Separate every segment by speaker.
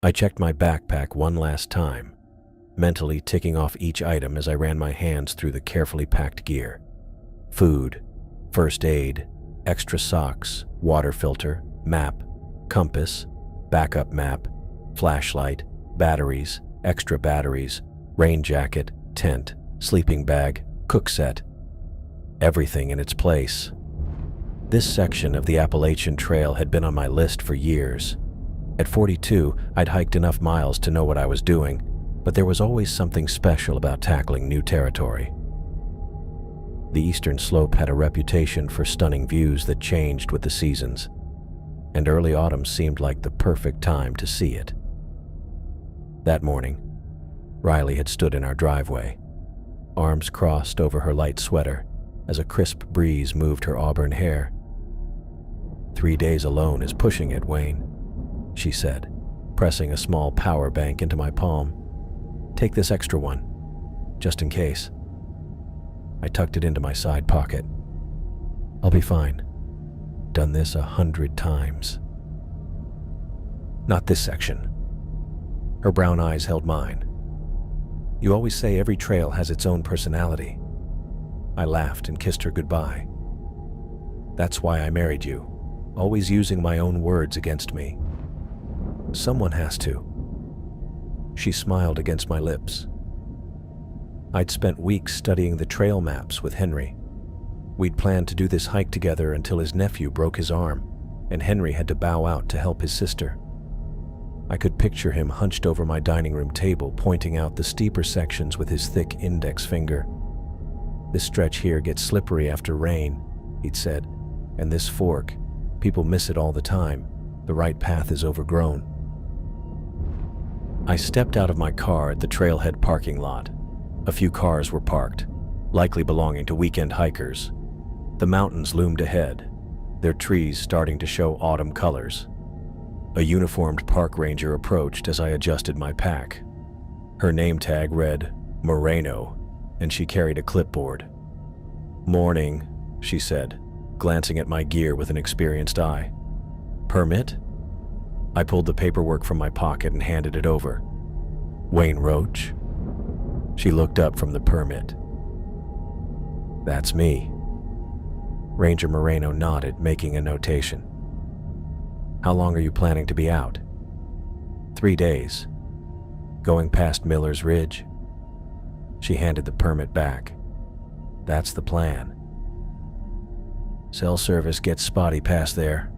Speaker 1: I checked my backpack one last time, mentally ticking off each item as I ran my hands through the carefully packed gear. Food, first aid, extra socks, water filter, map, compass, backup map, flashlight, batteries, extra batteries, rain jacket, tent, sleeping bag, cook set. Everything in its place. This section of the Appalachian Trail had been on my list for years. At 42, I'd hiked enough miles to know what I was doing, but there was always something special about tackling new territory. The eastern slope had a reputation for stunning views that changed with the seasons, and early autumn seemed like the perfect time to see it. That morning, Riley had stood in our driveway, arms crossed over her light sweater as a crisp breeze moved her auburn hair. 3 days alone is pushing it, Wayne, she said, pressing a small power bank into my palm. Take this extra one, just in case. I tucked it into my side pocket. I'll be fine. Done this 100 times. Not this section. Her brown eyes held mine. You always say every trail has its own personality. I laughed and kissed her goodbye. That's why I married you, always using my own words against me. Someone has to. She smiled against my lips. I'd spent weeks studying the trail maps with Henry. We'd planned to do this hike together until his nephew broke his arm, and Henry had to bow out to help his sister. I could picture him hunched over my dining room table, pointing out the steeper sections with his thick index finger. This stretch here gets slippery after rain, he'd said, and this fork, people miss it all the time. The right path is overgrown. I stepped out of my car at the trailhead parking lot. A few cars were parked, likely belonging to weekend hikers. The mountains loomed ahead, their trees starting to show autumn colors. A uniformed park ranger approached as I adjusted my pack. Her name tag read Moreno, and she carried a clipboard. Morning, she said, glancing at my gear with an experienced eye. Permit? I pulled the paperwork from my pocket and handed it over. Wayne Roach? She looked up from the permit. That's me. Ranger Moreno nodded, making a notation. How long are you planning to be out? 3 days. Going past Miller's Ridge? She handed the permit back. That's the plan. Cell service gets spotty past there,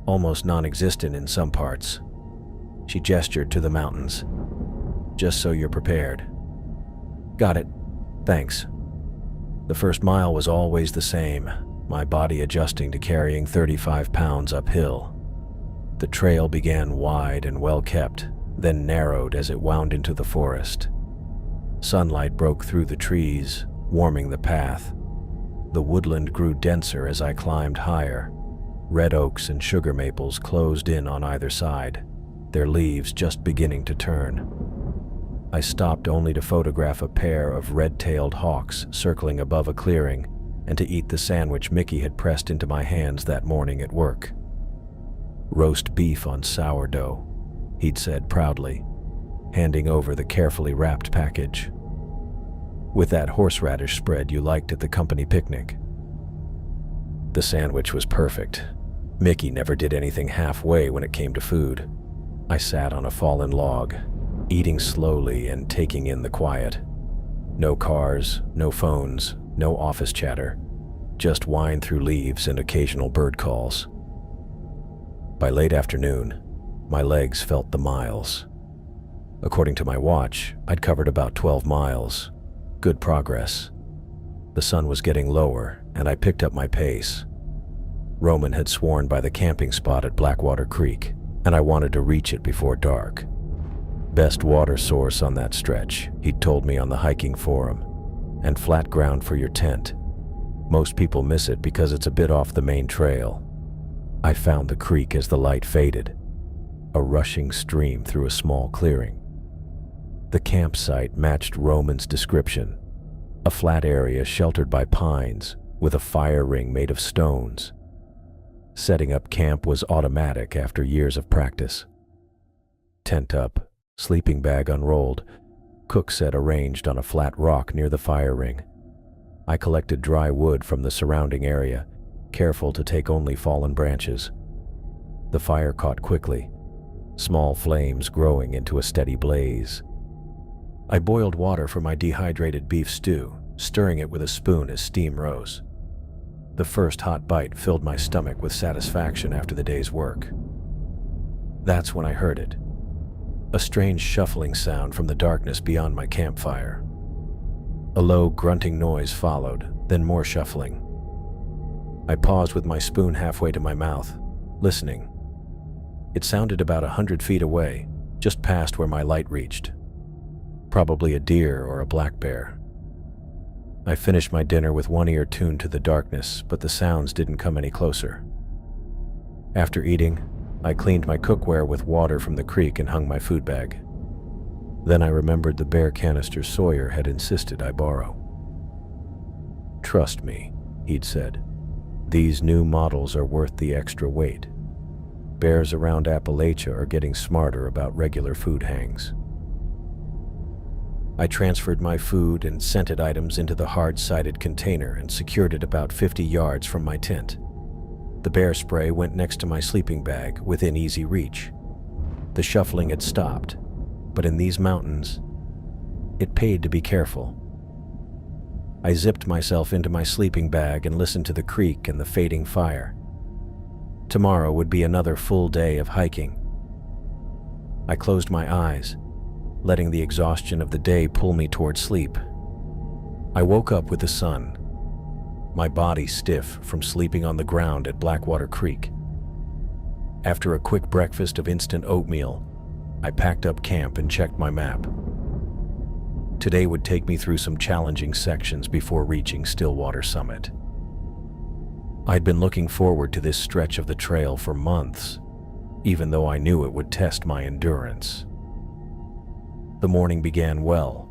Speaker 1: almost non-existent in some parts. She gestured to the mountains. Just so you're prepared. Got it. Thanks. The first mile was always the same, my body adjusting to carrying 35 pounds uphill. The trail began wide and well-kept, then narrowed as it wound into the forest. Sunlight broke through the trees, warming the path. The woodland grew denser as I climbed higher. Red oaks and sugar maples closed in on either side, their leaves just beginning to turn. I stopped only to photograph a pair of red-tailed hawks circling above a clearing and to eat the sandwich Mickey had pressed into my hands that morning at work. Roast beef on sourdough, he'd said proudly, handing over the carefully wrapped package. With that horseradish spread you liked at the company picnic. The sandwich was perfect. Mickey never did anything halfway when it came to food. I sat on a fallen log, eating slowly and taking in the quiet. No cars, no phones, no office chatter, just wind through leaves and occasional bird calls. By late afternoon, my legs felt the miles. According to my watch, I'd covered about 12 miles. Good progress. The sun was getting lower, and I picked up my pace. Roman had sworn by the camping spot at Blackwater Creek, and I wanted to reach it before dark. Best water source on that stretch, he'd told me on the hiking forum, and flat ground for your tent. Most people miss it because it's a bit off the main trail. I found the creek as the light faded, a rushing stream through a small clearing. The campsite matched Roman's description, a flat area sheltered by pines with a fire ring made of stones. Setting up camp was automatic after years of practice. Tent up, sleeping bag unrolled, cook set arranged on a flat rock near the fire ring. I collected dry wood from the surrounding area, careful to take only fallen branches. The fire caught quickly, small flames growing into a steady blaze. I boiled water for my dehydrated beef stew, stirring it with a spoon as steam rose. The first hot bite filled my stomach with satisfaction after the day's work. That's when I heard it. A strange shuffling sound from the darkness beyond my campfire. A low, grunting noise followed, then more shuffling. I paused with my spoon halfway to my mouth, listening. It sounded about 100 feet away, just past where my light reached. Probably a deer or a black bear. I finished my dinner with one ear tuned to the darkness, but the sounds didn't come any closer. After eating, I cleaned my cookware with water from the creek and hung my food bag. Then I remembered the bear canister Sawyer had insisted I borrow. "Trust me," he'd said. "These new models are worth the extra weight. Bears around Appalachia are getting smarter about regular food hangs." I transferred my food and scented items into the hard-sided container and secured it about 50 yards from my tent. The bear spray went next to my sleeping bag, within easy reach. The shuffling had stopped, but in these mountains, it paid to be careful. I zipped myself into my sleeping bag and listened to the creek and the fading fire. Tomorrow would be another full day of hiking. I closed my eyes, letting the exhaustion of the day pull me toward sleep. I woke up with the sun, my body stiff from sleeping on the ground at Blackwater Creek. After a quick breakfast of instant oatmeal, I packed up camp and checked my map. Today would take me through some challenging sections before reaching Stillwater Summit. I'd been looking forward to this stretch of the trail for months, even though I knew it would test my endurance. The morning began well,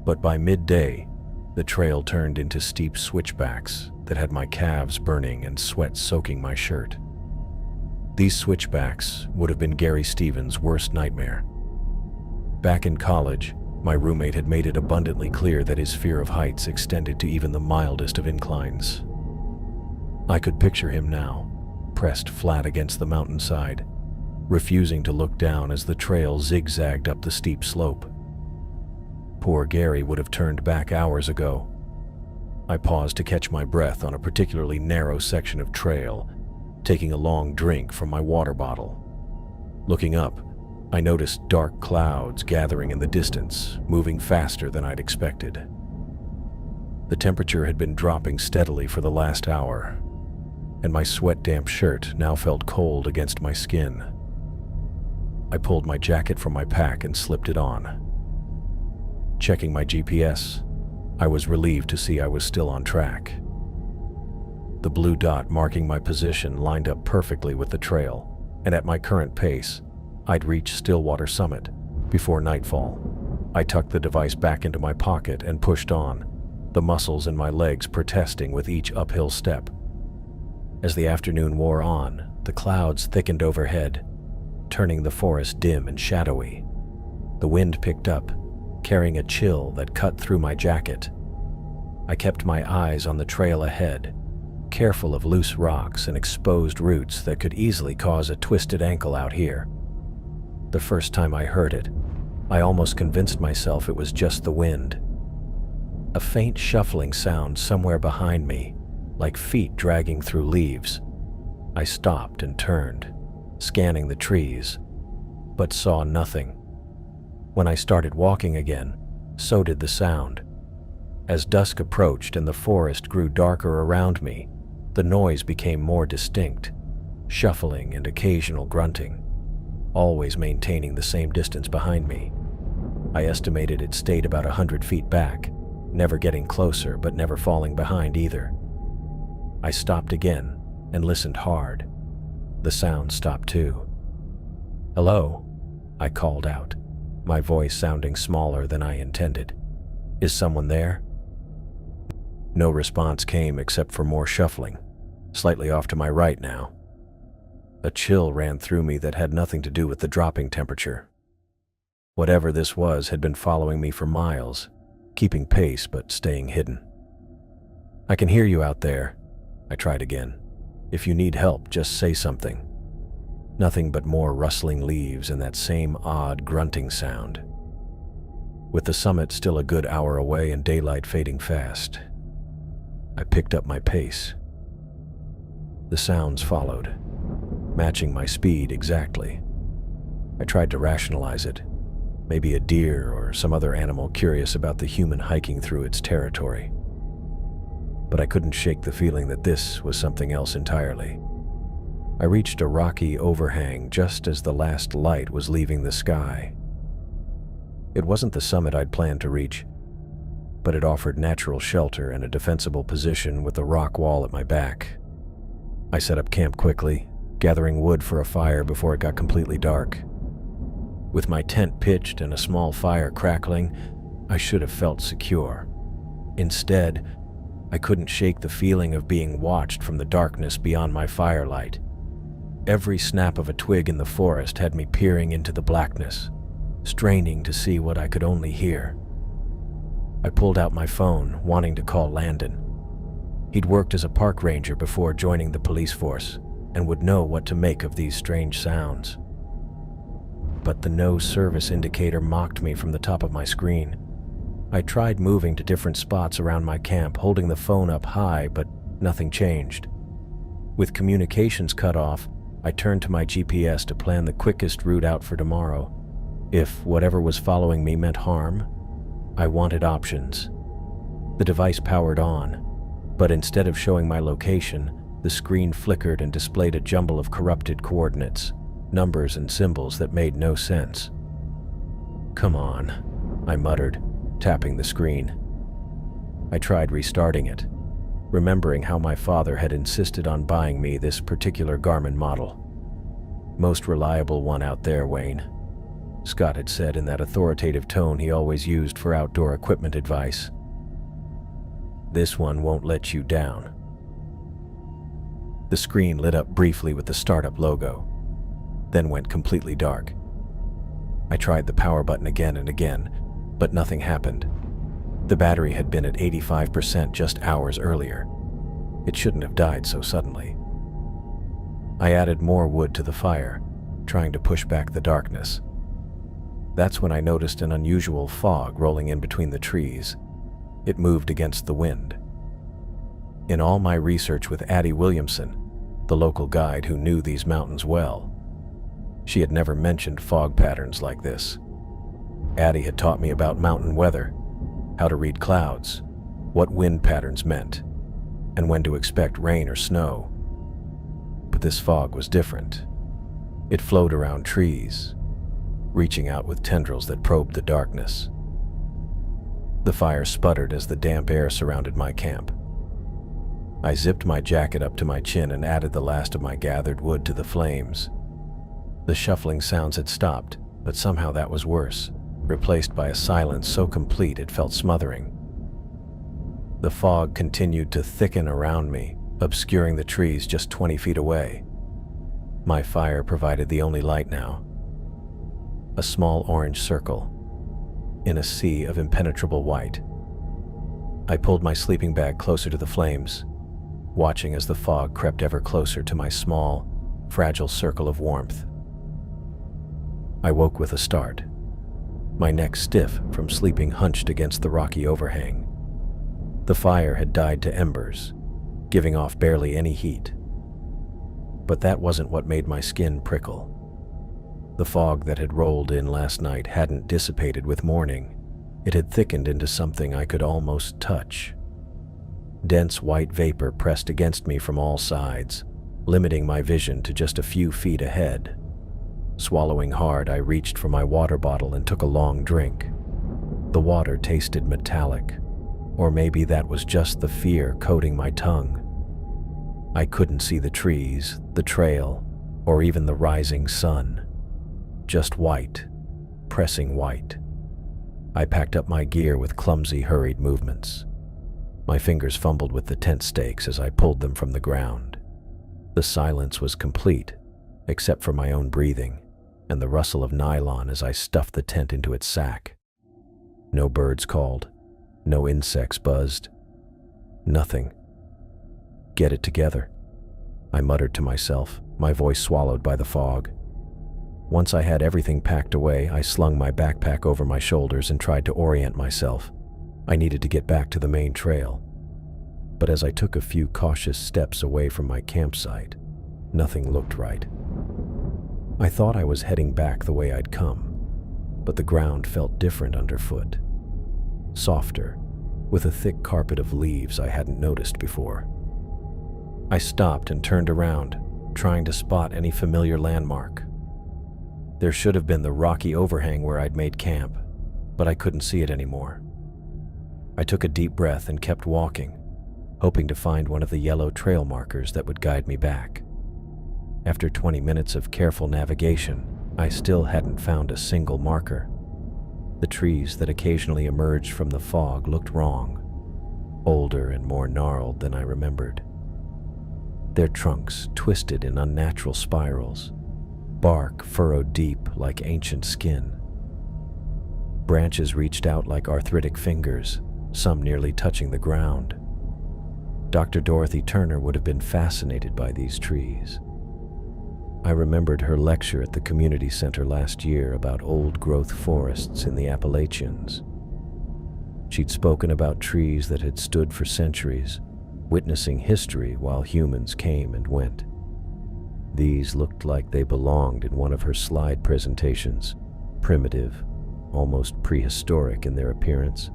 Speaker 1: but by midday, the trail turned into steep switchbacks that had my calves burning and sweat soaking my shirt. These switchbacks would have been Gary Stevens' worst nightmare. Back in college, my roommate had made it abundantly clear that his fear of heights extended to even the mildest of inclines. I could picture him now, pressed flat against the mountainside, refusing to look down as the trail zigzagged up the steep slope. Poor Gary would have turned back hours ago. I paused to catch my breath on a particularly narrow section of trail, taking a long drink from my water bottle. Looking up, I noticed dark clouds gathering in the distance, moving faster than I'd expected. The temperature had been dropping steadily for the last hour, and my sweat-damp shirt now felt cold against my skin. I pulled my jacket from my pack and slipped it on. Checking my GPS, I was relieved to see I was still on track. The blue dot marking my position lined up perfectly with the trail, and at my current pace, I'd reach Stillwater Summit before nightfall. I tucked the device back into my pocket and pushed on, the muscles in my legs protesting with each uphill step. As the afternoon wore on, the clouds thickened overhead, turning the forest dim and shadowy. The wind picked up, carrying a chill that cut through my jacket. I kept my eyes on the trail ahead, careful of loose rocks and exposed roots that could easily cause a twisted ankle out here. The first time I heard it, I almost convinced myself it was just the wind. A faint shuffling sound somewhere behind me, like feet dragging through leaves. I stopped and turned, scanning the trees, but saw nothing. When I started walking again, so did the sound. As dusk approached and the forest grew darker around me, the noise became more distinct, shuffling and occasional grunting, always maintaining the same distance behind me. I estimated it stayed about 100 feet back, never getting closer but never falling behind either. I stopped again and listened hard. The sound stopped too. "Hello?" I called out, my voice sounding smaller than I intended. "Is someone there?" No response came except for more shuffling, slightly off to my right now. A chill ran through me that had nothing to do with the dropping temperature. Whatever this was had been following me for miles, keeping pace but staying hidden. "I can hear you out there," I tried again. "If you need help, just say something." Nothing but more rustling leaves and that same odd grunting sound. With the summit still a good hour away and daylight fading fast, I picked up my pace. The sounds followed, matching my speed exactly. I tried to rationalize it. Maybe a deer or some other animal curious about the human hiking through its territory. But I couldn't shake the feeling that this was something else entirely. I reached a rocky overhang just as the last light was leaving the sky. It wasn't the summit I'd planned to reach, but it offered natural shelter and a defensible position with a rock wall at my back. I set up camp quickly, gathering wood for a fire before it got completely dark. With my tent pitched and a small fire crackling, I should have felt secure. Instead, I couldn't shake the feeling of being watched from the darkness beyond my firelight. Every snap of a twig in the forest had me peering into the blackness, straining to see what I could only hear. I pulled out my phone, wanting to call Landon. He'd worked as a park ranger before joining the police force and would know what to make of these strange sounds. But the no service indicator mocked me from the top of my screen. I tried moving to different spots around my camp, holding the phone up high, but nothing changed. With communications cut off, I turned to my GPS to plan the quickest route out for tomorrow. If whatever was following me meant harm, I wanted options. The device powered on, but instead of showing my location, the screen flickered and displayed a jumble of corrupted coordinates, numbers and symbols that made no sense. "Come on," I muttered, tapping the screen. I tried restarting it, remembering how my father had insisted on buying me this particular Garmin model. "Most reliable one out there, Wayne," Scott had said in that authoritative tone he always used for outdoor equipment advice. "This one won't let you down." The screen lit up briefly with the startup logo, then went completely dark. I tried the power button again and again, but nothing happened. The battery had been at 85% just hours earlier. It shouldn't have died so suddenly. I added more wood to the fire, trying to push back the darkness. That's when I noticed an unusual fog rolling in between the trees. It moved against the wind. In all my research with Addie Williamson, the local guide who knew these mountains well, she had never mentioned fog patterns like this. Addie had taught me about mountain weather, how to read clouds, what wind patterns meant, and when to expect rain or snow. But this fog was different. It flowed around trees, reaching out with tendrils that probed the darkness. The fire sputtered as the damp air surrounded my camp. I zipped my jacket up to my chin and added the last of my gathered wood to the flames. The shuffling sounds had stopped, but somehow that was worse, replaced by a silence so complete it felt smothering. The fog continued to thicken around me, obscuring the trees just 20 feet away. My fire provided the only light now. A small orange circle in a sea of impenetrable white. I pulled my sleeping bag closer to the flames, watching as the fog crept ever closer to my small, fragile circle of warmth. I woke with a start, my neck stiff from sleeping hunched against the rocky overhang. The fire had died to embers, giving off barely any heat. But that wasn't what made my skin prickle. The fog that had rolled in last night hadn't dissipated with morning. It had thickened into something I could almost touch. Dense white vapor pressed against me from all sides, limiting my vision to just a few feet ahead. Swallowing hard, I reached for my water bottle and took a long drink. The water tasted metallic, or maybe that was just the fear coating my tongue. I couldn't see the trees, the trail, or even the rising sun. Just white, pressing white. I packed up my gear with clumsy, hurried movements. My fingers fumbled with the tent stakes as I pulled them from the ground. The silence was complete, except for my own breathing and the rustle of nylon as I stuffed the tent into its sack. No birds called, no insects buzzed, nothing. Get it together, I muttered to myself, my voice swallowed by the fog. Once I had everything packed away, I slung my backpack over my shoulders and tried to orient myself. I needed to get back to the main trail. But as I took a few cautious steps away from my campsite, nothing looked right. I thought I was heading back the way I'd come, but the ground felt different underfoot. Softer, with a thick carpet of leaves I hadn't noticed before. I stopped and turned around, trying to spot any familiar landmark. There should have been the rocky overhang where I'd made camp, but I couldn't see it anymore. I took a deep breath and kept walking, hoping to find one of the yellow trail markers that would guide me back. After 20 minutes of careful navigation, I still hadn't found a single marker. The trees that occasionally emerged from the fog looked wrong, older and more gnarled than I remembered. Their trunks twisted in unnatural spirals, bark furrowed deep like ancient skin. Branches reached out like arthritic fingers, some nearly touching the ground. Dr. Dorothy Turner would have been fascinated by these trees. I remembered her lecture at the community center last year about old-growth forests in the Appalachians. She'd spoken about trees that had stood for centuries, witnessing history while humans came and went. These looked like they belonged in one of her slide presentations, primitive, almost prehistoric in their appearance.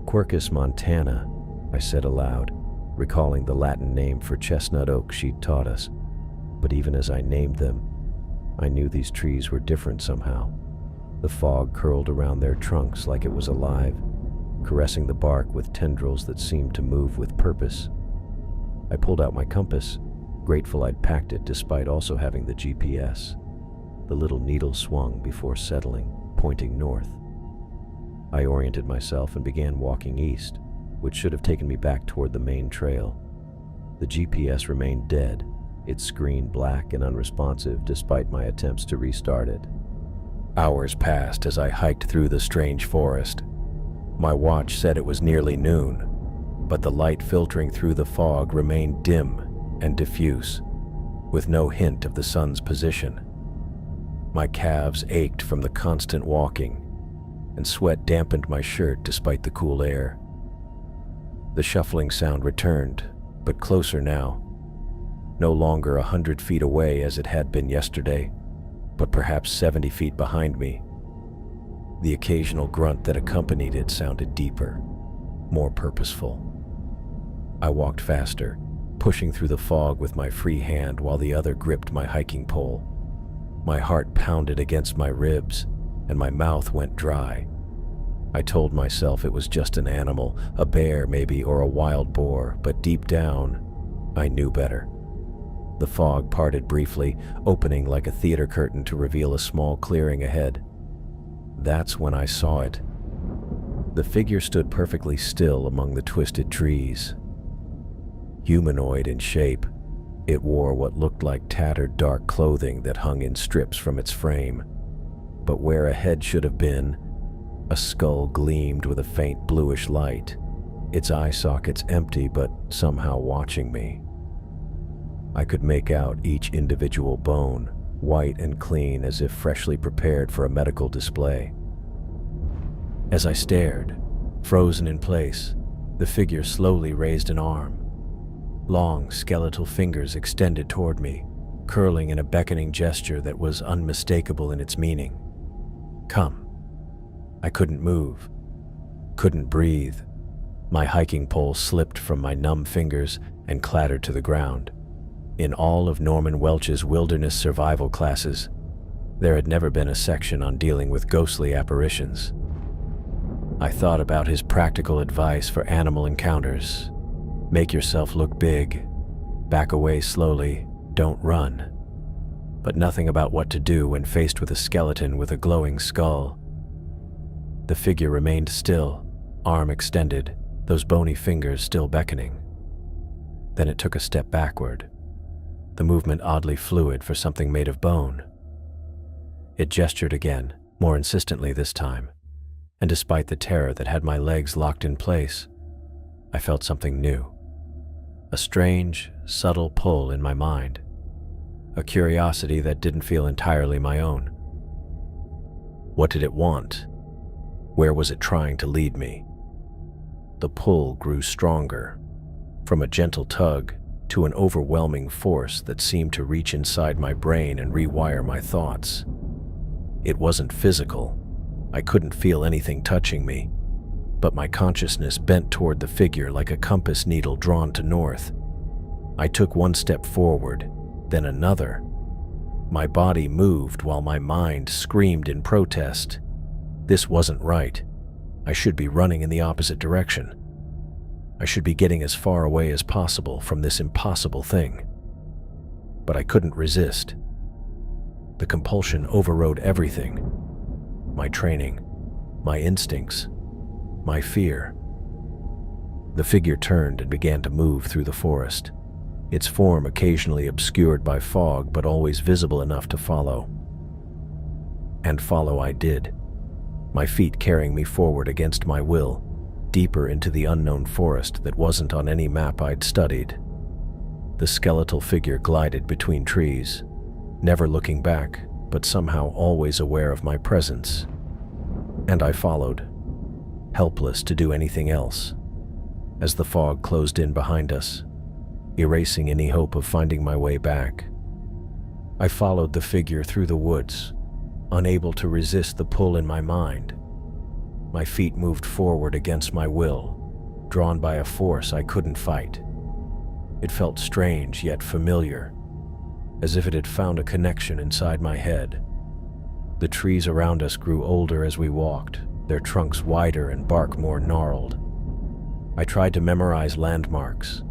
Speaker 1: Quercus montana, I said aloud, recalling the Latin name for chestnut oak she'd taught us. But even as I named them, I knew these trees were different somehow. The fog curled around their trunks like it was alive, caressing the bark with tendrils that seemed to move with purpose. I pulled out my compass, grateful I'd packed it despite also having the GPS. The little needle swung before settling, pointing north. I oriented myself and began walking east, which should have taken me back toward the main trail. The GPS remained dead, its screen black and unresponsive despite my attempts to restart it. Hours passed as I hiked through the strange forest. My watch said it was nearly noon, but the light filtering through the fog remained dim and diffuse, with no hint of the sun's position. My calves ached from the constant walking, and sweat dampened my shirt despite the cool air. The shuffling sound returned, but closer now. No longer 100 feet away as it had been yesterday, but perhaps 70 feet behind me. The occasional grunt that accompanied it sounded deeper, more purposeful. I walked faster, pushing through the fog with my free hand while the other gripped my hiking pole. My heart pounded against my ribs, and my mouth went dry. I told myself it was just an animal, a bear maybe, or a wild boar, but deep down, I knew better. The fog parted briefly, opening like a theater curtain to reveal a small clearing ahead. That's when I saw it. The figure stood perfectly still among the twisted trees. Humanoid in shape, it wore what looked like tattered dark clothing that hung in strips from its frame. But where a head should have been, a skull gleamed with a faint bluish light, its eye sockets empty but somehow watching me. I could make out each individual bone, white and clean as if freshly prepared for a medical display. As I stared, frozen in place, the figure slowly raised an arm. Long, skeletal fingers extended toward me, curling in a beckoning gesture that was unmistakable in its meaning. Come. I couldn't move, couldn't breathe. My hiking pole slipped from my numb fingers and clattered to the ground. In all of Norman Welch's wilderness survival classes, there had never been a section on dealing with ghostly apparitions. I thought about his practical advice for animal encounters. Make yourself look big, back away slowly, don't run. But nothing about what to do when faced with a skeleton with a glowing skull. The figure remained still, arm extended, those bony fingers still beckoning. Then it took a step backward. the movement oddly fluid for something made of bone. It gestured again, more insistently this time, and despite the terror that had my legs locked in place, I felt something new. A strange, subtle pull in my mind, a curiosity that didn't feel entirely my own. What did it want? Where was it trying to lead me? The pull grew stronger, from a gentle tug to an overwhelming force that seemed to reach inside my brain and rewire my thoughts. It wasn't physical. I couldn't feel anything touching me, but my consciousness bent toward the figure like a compass needle drawn to north. I took one step forward, then another. My body moved while my mind screamed in protest. This wasn't right. I should be running in the opposite direction. I should be getting as far away as possible from this impossible thing. But I couldn't resist. The compulsion overrode everything. My training, my instincts, my fear. The figure turned and began to move through the forest, its form occasionally obscured by fog but always visible enough to follow. And follow I did, my feet carrying me forward against my will, deeper into the unknown forest that wasn't on any map I'd studied. The skeletal figure glided between trees, never looking back, but somehow always aware of my presence. And I followed, helpless to do anything else, as the fog closed in behind us, erasing any hope of finding my way back. I followed the figure through the woods, unable to resist the pull in my mind. My feet moved forward against my will, drawn by a force I couldn't fight. It felt strange yet familiar, as if it had found a connection inside my head. The trees around us grew older as we walked, their trunks wider and bark more gnarled. I tried to memorize landmarks.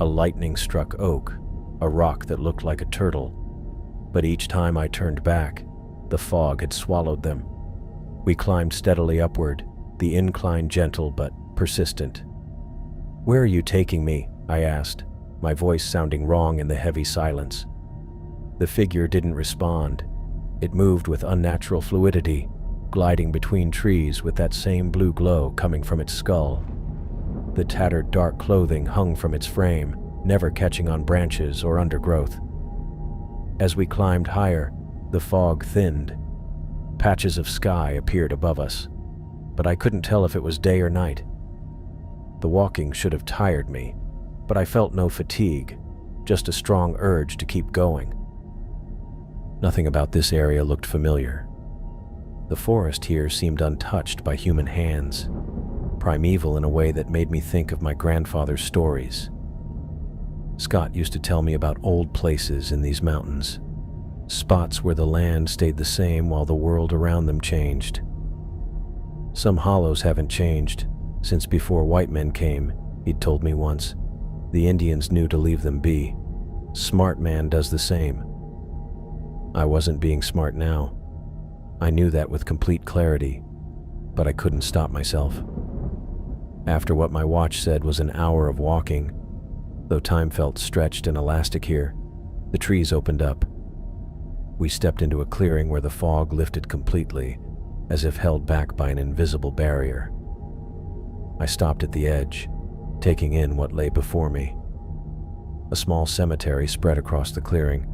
Speaker 1: A lightning-struck oak, a rock that looked like a turtle, but each time I turned back, the fog had swallowed them. We climbed steadily upward, the incline gentle but persistent. "Where are you taking me?" I asked, my voice sounding wrong in the heavy silence. The figure didn't respond. It moved with unnatural fluidity, gliding between trees with that same blue glow coming from its skull. The tattered dark clothing hung from its frame, never catching on branches or undergrowth. As we climbed higher, the fog thinned. Patches of sky appeared above us, but I couldn't tell if it was day or night. The walking should have tired me, but I felt no fatigue, just a strong urge to keep going. Nothing about this area looked familiar. The forest here seemed untouched by human hands, primeval in a way that made me think of my grandfather's stories. Scott used to tell me about old places in these mountains, spots where the land stayed the same while the world around them changed. Some hollows haven't changed since before white men came, he'd told me once. The Indians knew to leave them be. Smart man does the same. I wasn't being smart now. I knew that with complete clarity, but I couldn't stop myself. After what my watch said was an hour of walking, though time felt stretched and elastic here, the trees opened up. We stepped into a clearing where the fog lifted completely, as if held back by an invisible barrier. I stopped at the edge, taking in what lay before me. A small cemetery spread across the clearing,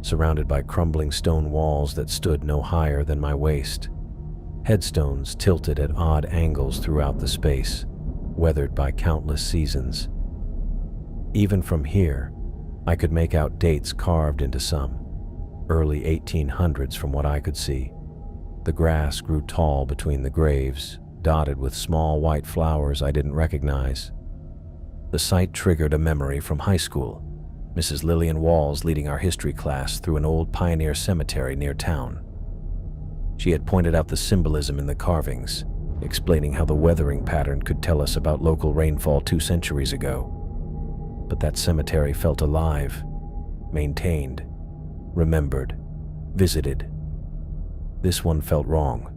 Speaker 1: surrounded by crumbling stone walls that stood no higher than my waist. Headstones tilted at odd angles throughout the space, weathered by countless seasons. Even from here, I could make out dates carved into some, early 1800s from what I could see. The grass grew tall between the graves, dotted with small white flowers I didn't recognize. The sight triggered a memory from high school, Mrs. Lillian Walls leading our history class through an old pioneer cemetery near town. She had pointed out the symbolism in the carvings, explaining how the weathering pattern could tell us about local rainfall 2 centuries ago. But that cemetery felt alive, maintained, remembered, visited. This one felt wrong.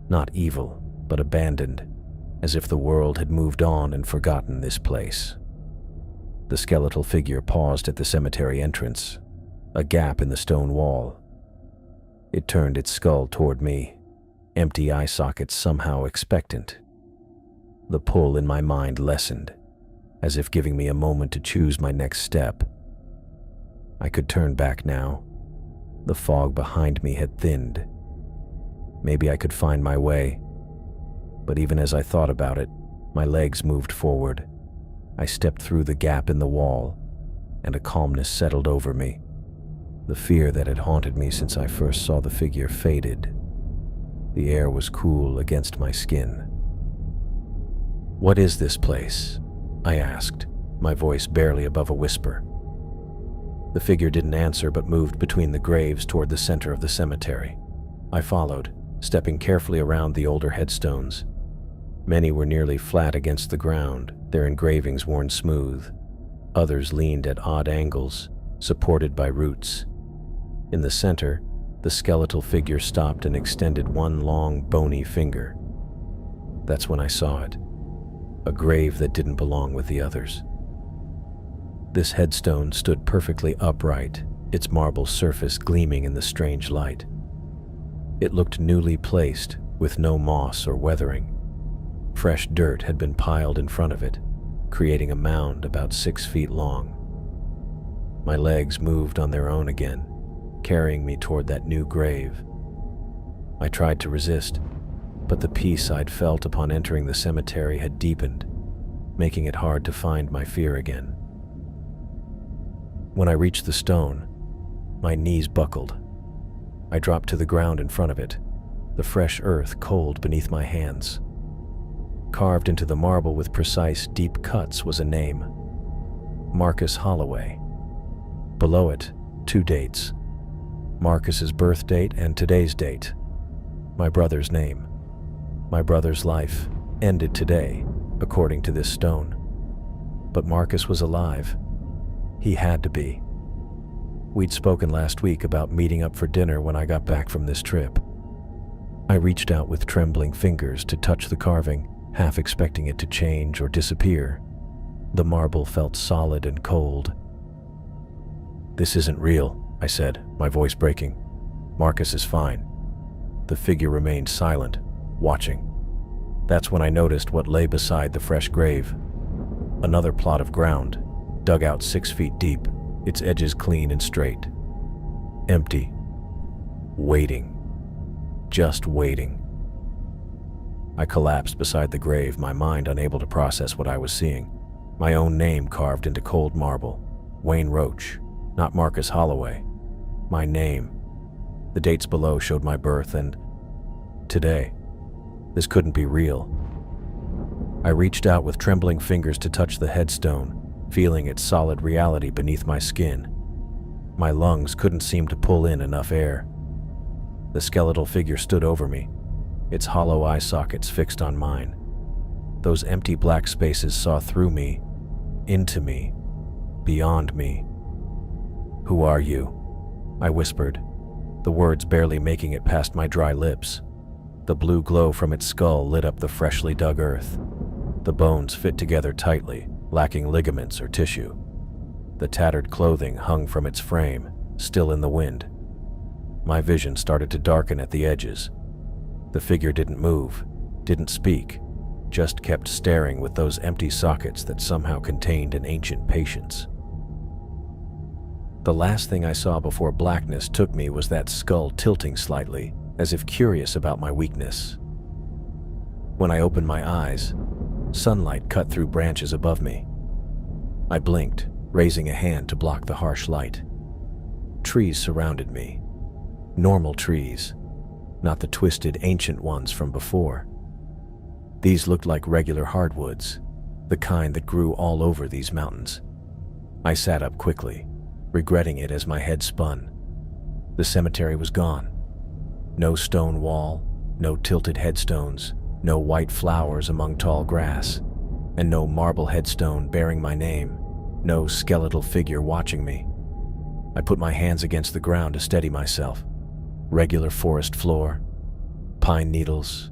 Speaker 1: Not evil, but abandoned, as if the world had moved on and forgotten this place. The skeletal figure paused at the cemetery entrance, a gap in the stone wall. It turned its skull toward me, empty eye sockets somehow expectant. The pull in my mind lessened, as if giving me a moment to choose my next step. I could turn back now. The fog behind me had thinned. Maybe I could find my way. But even as I thought about it, my legs moved forward. I stepped through the gap in the wall, and a calmness settled over me. The fear that had haunted me since I first saw the figure faded. The air was cool against my skin. "What is this place?" I asked, my voice barely above a whisper. The figure didn't answer but moved between the graves toward the center of the cemetery. I followed, stepping carefully around the older headstones. Many were nearly flat against the ground, their engravings worn smooth. Others leaned at odd angles, supported by roots. In the center, the skeletal figure stopped and extended one long, bony finger. That's when I saw it. A grave that didn't belong with the others. This headstone stood perfectly upright, its marble surface gleaming in the strange light. It looked newly placed, with no moss or weathering. Fresh dirt had been piled in front of it, creating a mound about 6 feet long. My legs moved on their own again, carrying me toward that new grave. I tried to resist, but the peace I'd felt upon entering the cemetery had deepened, making it hard to find my fear again. When I reached the stone, my knees buckled. I dropped to the ground in front of it, the fresh earth cold beneath my hands. Carved into the marble with precise, deep cuts was a name: Marcus Holloway. Below it, 2 dates: Marcus's birth date and today's date. My brother's name. My brother's life ended today, according to this stone. But Marcus was alive. He had to be. We'd spoken last week about meeting up for dinner when I got back from this trip. I reached out with trembling fingers to touch the carving, half expecting it to change or disappear. The marble felt solid and cold. "This isn't real," I said, my voice breaking. "Marcus is fine." The figure remained silent, watching. That's when I noticed what lay beside the fresh grave. Another plot of ground, dug out 6 feet deep, its edges clean and straight. Empty. Waiting. Just waiting. I collapsed beside the grave, my mind unable to process what I was seeing. My own name carved into cold marble. Wayne Roach, not Marcus Holloway. My name. The dates below showed my birth and today. This couldn't be real. I reached out with trembling fingers to touch the headstone, feeling its solid reality beneath my skin. My lungs couldn't seem to pull in enough air. The skeletal figure stood over me, its hollow eye sockets fixed on mine. Those empty black spaces saw through me, into me, beyond me. "Who are you?" I whispered, the words barely making it past my dry lips. The blue glow from its skull lit up the freshly dug earth. The bones fit together tightly, lacking ligaments or tissue. The tattered clothing hung from its frame, still in the wind. My vision started to darken at the edges. The figure didn't move, didn't speak, just kept staring with those empty sockets that somehow contained an ancient patience. The last thing I saw before blackness took me was that skull tilting slightly, as if curious about my weakness. When I opened my eyes, sunlight cut through branches above me. I blinked, raising a hand to block the harsh light. Trees surrounded me. Normal trees, not the twisted ancient ones from before. These looked like regular hardwoods, the kind that grew all over these mountains. I sat up quickly, regretting it as my head spun. The cemetery was gone. No stone wall, no tilted headstones, no white flowers among tall grass, and no marble headstone bearing my name, no skeletal figure watching me. I put my hands against the ground to steady myself. Regular forest floor, pine needles,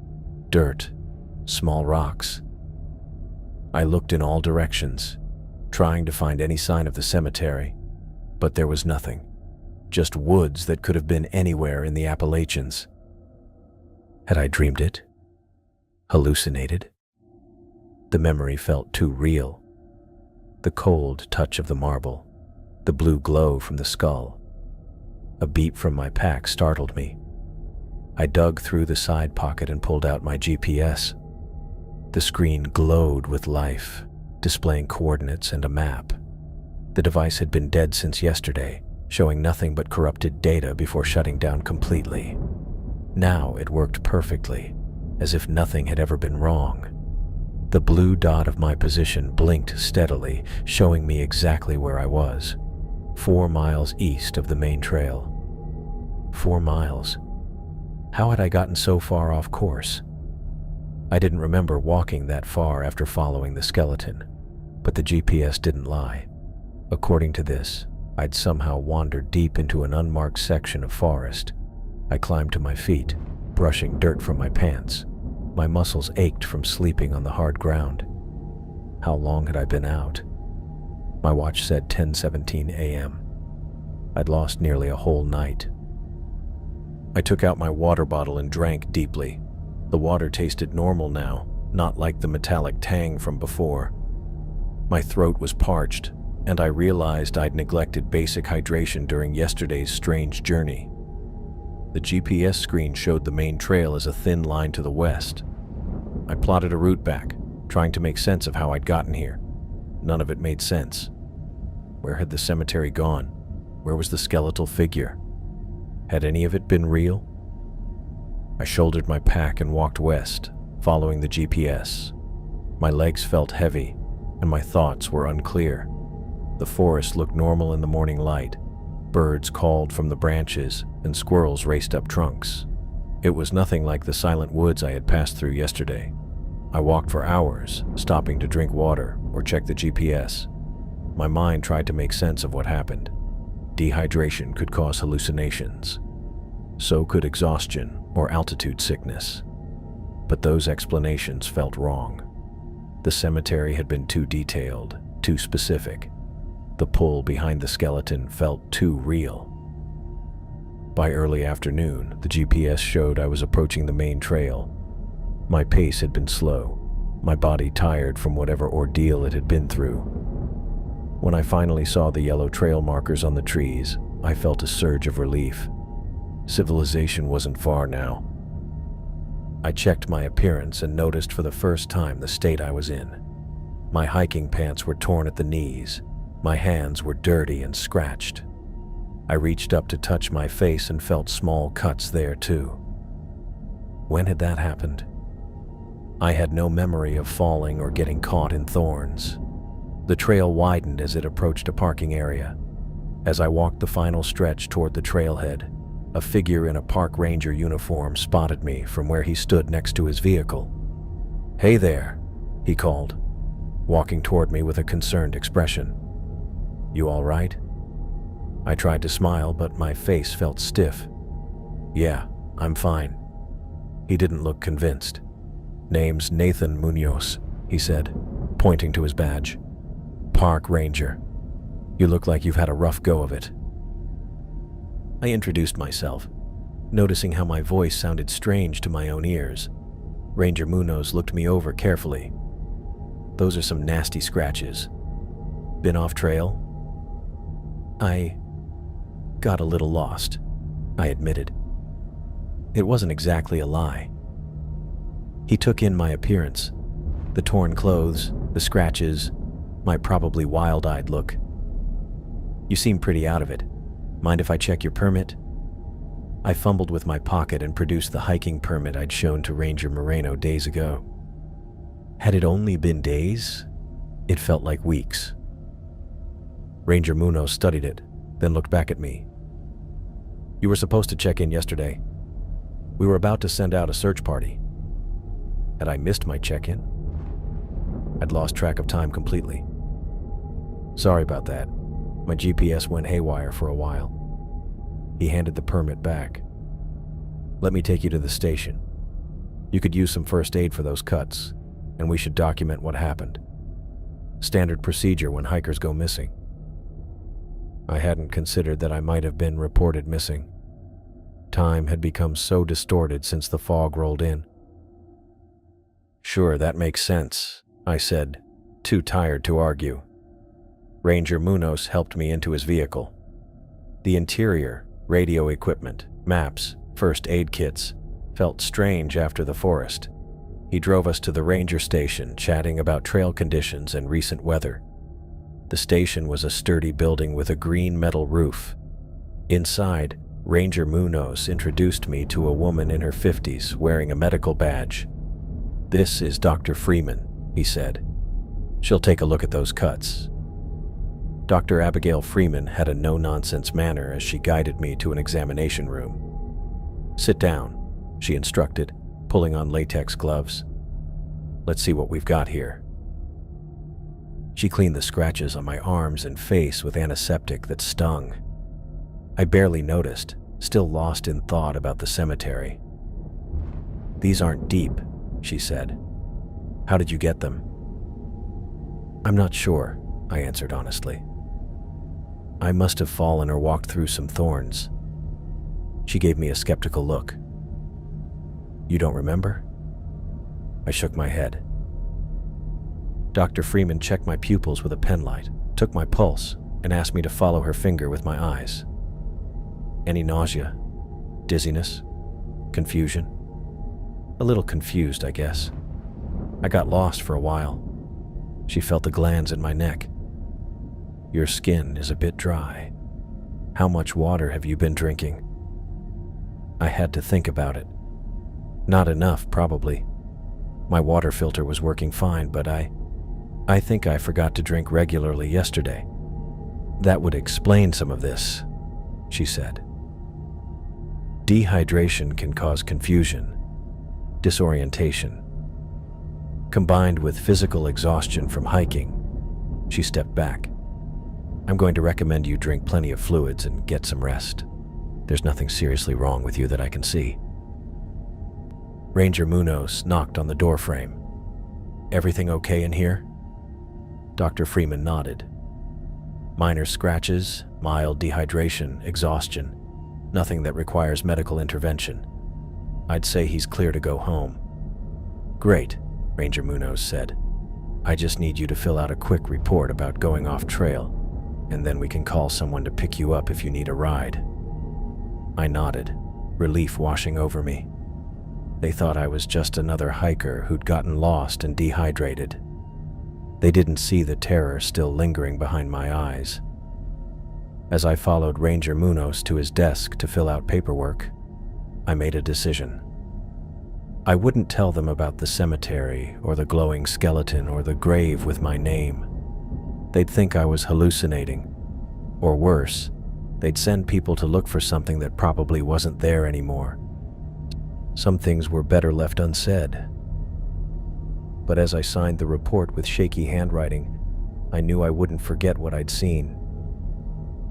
Speaker 1: dirt, small rocks. I looked in all directions, trying to find any sign of the cemetery, but there was nothing. Just woods that could have been anywhere in the Appalachians. Had I dreamed it? Hallucinated? The memory felt too real. The cold touch of the marble, the blue glow from the skull. A beep from my pack startled me. I dug through the side pocket and pulled out my GPS. The screen glowed with life, displaying coordinates and a map. The device had been dead since yesterday, showing nothing but corrupted data before shutting down completely. Now it worked perfectly, as if nothing had ever been wrong. The blue dot of my position blinked steadily, showing me exactly where I was, 4 miles east of the main trail. 4 miles. How had I gotten so far off course? I didn't remember walking that far after following the skeleton, but the GPS didn't lie. According to this, I'd somehow wandered deep into an unmarked section of forest. I climbed to my feet, brushing dirt from my pants. My muscles ached from sleeping on the hard ground. How long had I been out? My watch said 10:17 a.m. I'd lost nearly a whole night. I took out my water bottle and drank deeply. The water tasted normal now, not like the metallic tang from before. My throat was parched, and I realized I'd neglected basic hydration during yesterday's strange journey. The GPS screen showed the main trail as a thin line to the west. I plotted a route back, trying to make sense of how I'd gotten here. None of it made sense. Where had the cemetery gone? Where was the skeletal figure? Had any of it been real? I shouldered my pack and walked west, following the GPS. My legs felt heavy, and my thoughts were unclear. The forest looked normal in the morning light. Birds called from the branches, and squirrels raced up trunks. It was nothing like the silent woods I had passed through yesterday. I walked for hours, stopping to drink water or check the GPS. My mind tried to make sense of what happened. Dehydration could cause hallucinations. So could exhaustion or altitude sickness. But those explanations felt wrong. The cemetery had been too detailed, too specific. The pull behind the skeleton felt too real. By early afternoon, the GPS showed I was approaching the main trail. My pace had been slow, my body tired from whatever ordeal it had been through. When I finally saw the yellow trail markers on the trees, I felt a surge of relief. Civilization wasn't far now. I checked my appearance and noticed for the first time the state I was in. My hiking pants were torn at the knees. My hands were dirty and scratched. I reached up to touch my face and felt small cuts there too. When had that happened? I had no memory of falling or getting caught in thorns. The trail widened as it approached a parking area. As I walked the final stretch toward the trailhead, a figure in a park ranger uniform spotted me from where he stood next to his vehicle. "Hey there," he called, walking toward me with a concerned expression. "You all right?" I tried to smile, but my face felt stiff. "Yeah, I'm fine." He didn't look convinced. "Name's Nathan Munoz," he said, pointing to his badge. "Park ranger. You look like you've had a rough go of it." I introduced myself, noticing how my voice sounded strange to my own ears. Ranger Munoz looked me over carefully. "Those are some nasty scratches. Been off trail?" "I got a little lost," I admitted. It wasn't exactly a lie. He took in my appearance, the torn clothes, the scratches, my probably wild-eyed look. "You seem pretty out of it. Mind if I check your permit?" I fumbled with my pocket and produced the hiking permit I'd shown to Ranger Moreno days ago. Had it only been days? It felt like weeks. Ranger Munoz studied it, then looked back at me. "You were supposed to check in yesterday. We were about to send out a search party." Had I missed my check-in? I'd lost track of time completely. "Sorry about that. My GPS went haywire for a while." He handed the permit back. "Let me take you to the station. You could use some first aid for those cuts, and we should document what happened." Standard procedure when hikers go missing. I hadn't considered that I might have been reported missing. Time had become so distorted since the fog rolled in. "Sure, that makes sense," I said, too tired to argue. Ranger Munoz helped me into his vehicle. The interior, radio equipment, maps, first aid kits, felt strange after the forest. He drove us to the ranger station, chatting about trail conditions and recent weather. The station was a sturdy building with a green metal roof. Inside, Ranger Munoz introduced me to a woman in her 50s wearing a medical badge. "This is Dr. Freeman," he said. "She'll take a look at those cuts." Dr. Abigail Freeman had a no-nonsense manner as she guided me to an examination room. "Sit down," she instructed, pulling on latex gloves. "Let's see what we've got here." She cleaned the scratches on my arms and face with antiseptic that stung. I barely noticed, still lost in thought about the cemetery. "These aren't deep," she said. "How did you get them?" "I'm not sure," I answered honestly. "I must have fallen or walked through some thorns." She gave me a skeptical look. "You don't remember?" I shook my head. Dr. Freeman checked my pupils with a penlight, took my pulse, and asked me to follow her finger with my eyes. "Any nausea? Dizziness? Confusion?" "A little confused, I guess. I got lost for a while." She felt the glands in my neck. "Your skin is a bit dry. How much water have you been drinking?" I had to think about it. Not enough, probably. My water filter was working fine, but I think I forgot to drink regularly yesterday. "That would explain some of this," she said. Dehydration can cause confusion, disorientation, combined with physical exhaustion from hiking. She stepped back. "I'm going to recommend you drink plenty of fluids and get some rest. There's nothing seriously wrong with you that I can see." Ranger Munoz knocked on the doorframe. "Everything okay in here?" Dr. Freeman nodded. "Minor scratches, mild dehydration, exhaustion. Nothing that requires medical intervention. I'd say he's clear to go home." "Great," Ranger Munoz said. "I just need you to fill out a quick report about going off trail, and then we can call someone to pick you up if you need a ride." I nodded, relief washing over me. They thought I was just another hiker who'd gotten lost and dehydrated. They didn't see the terror still lingering behind my eyes. As I followed Ranger Munoz to his desk to fill out paperwork, I made a decision. I wouldn't tell them about the cemetery or the glowing skeleton or the grave with my name. They'd think I was hallucinating. Or worse, they'd send people to look for something that probably wasn't there anymore. Some things were better left unsaid. But as I signed the report with shaky handwriting, I knew I wouldn't forget what I'd seen.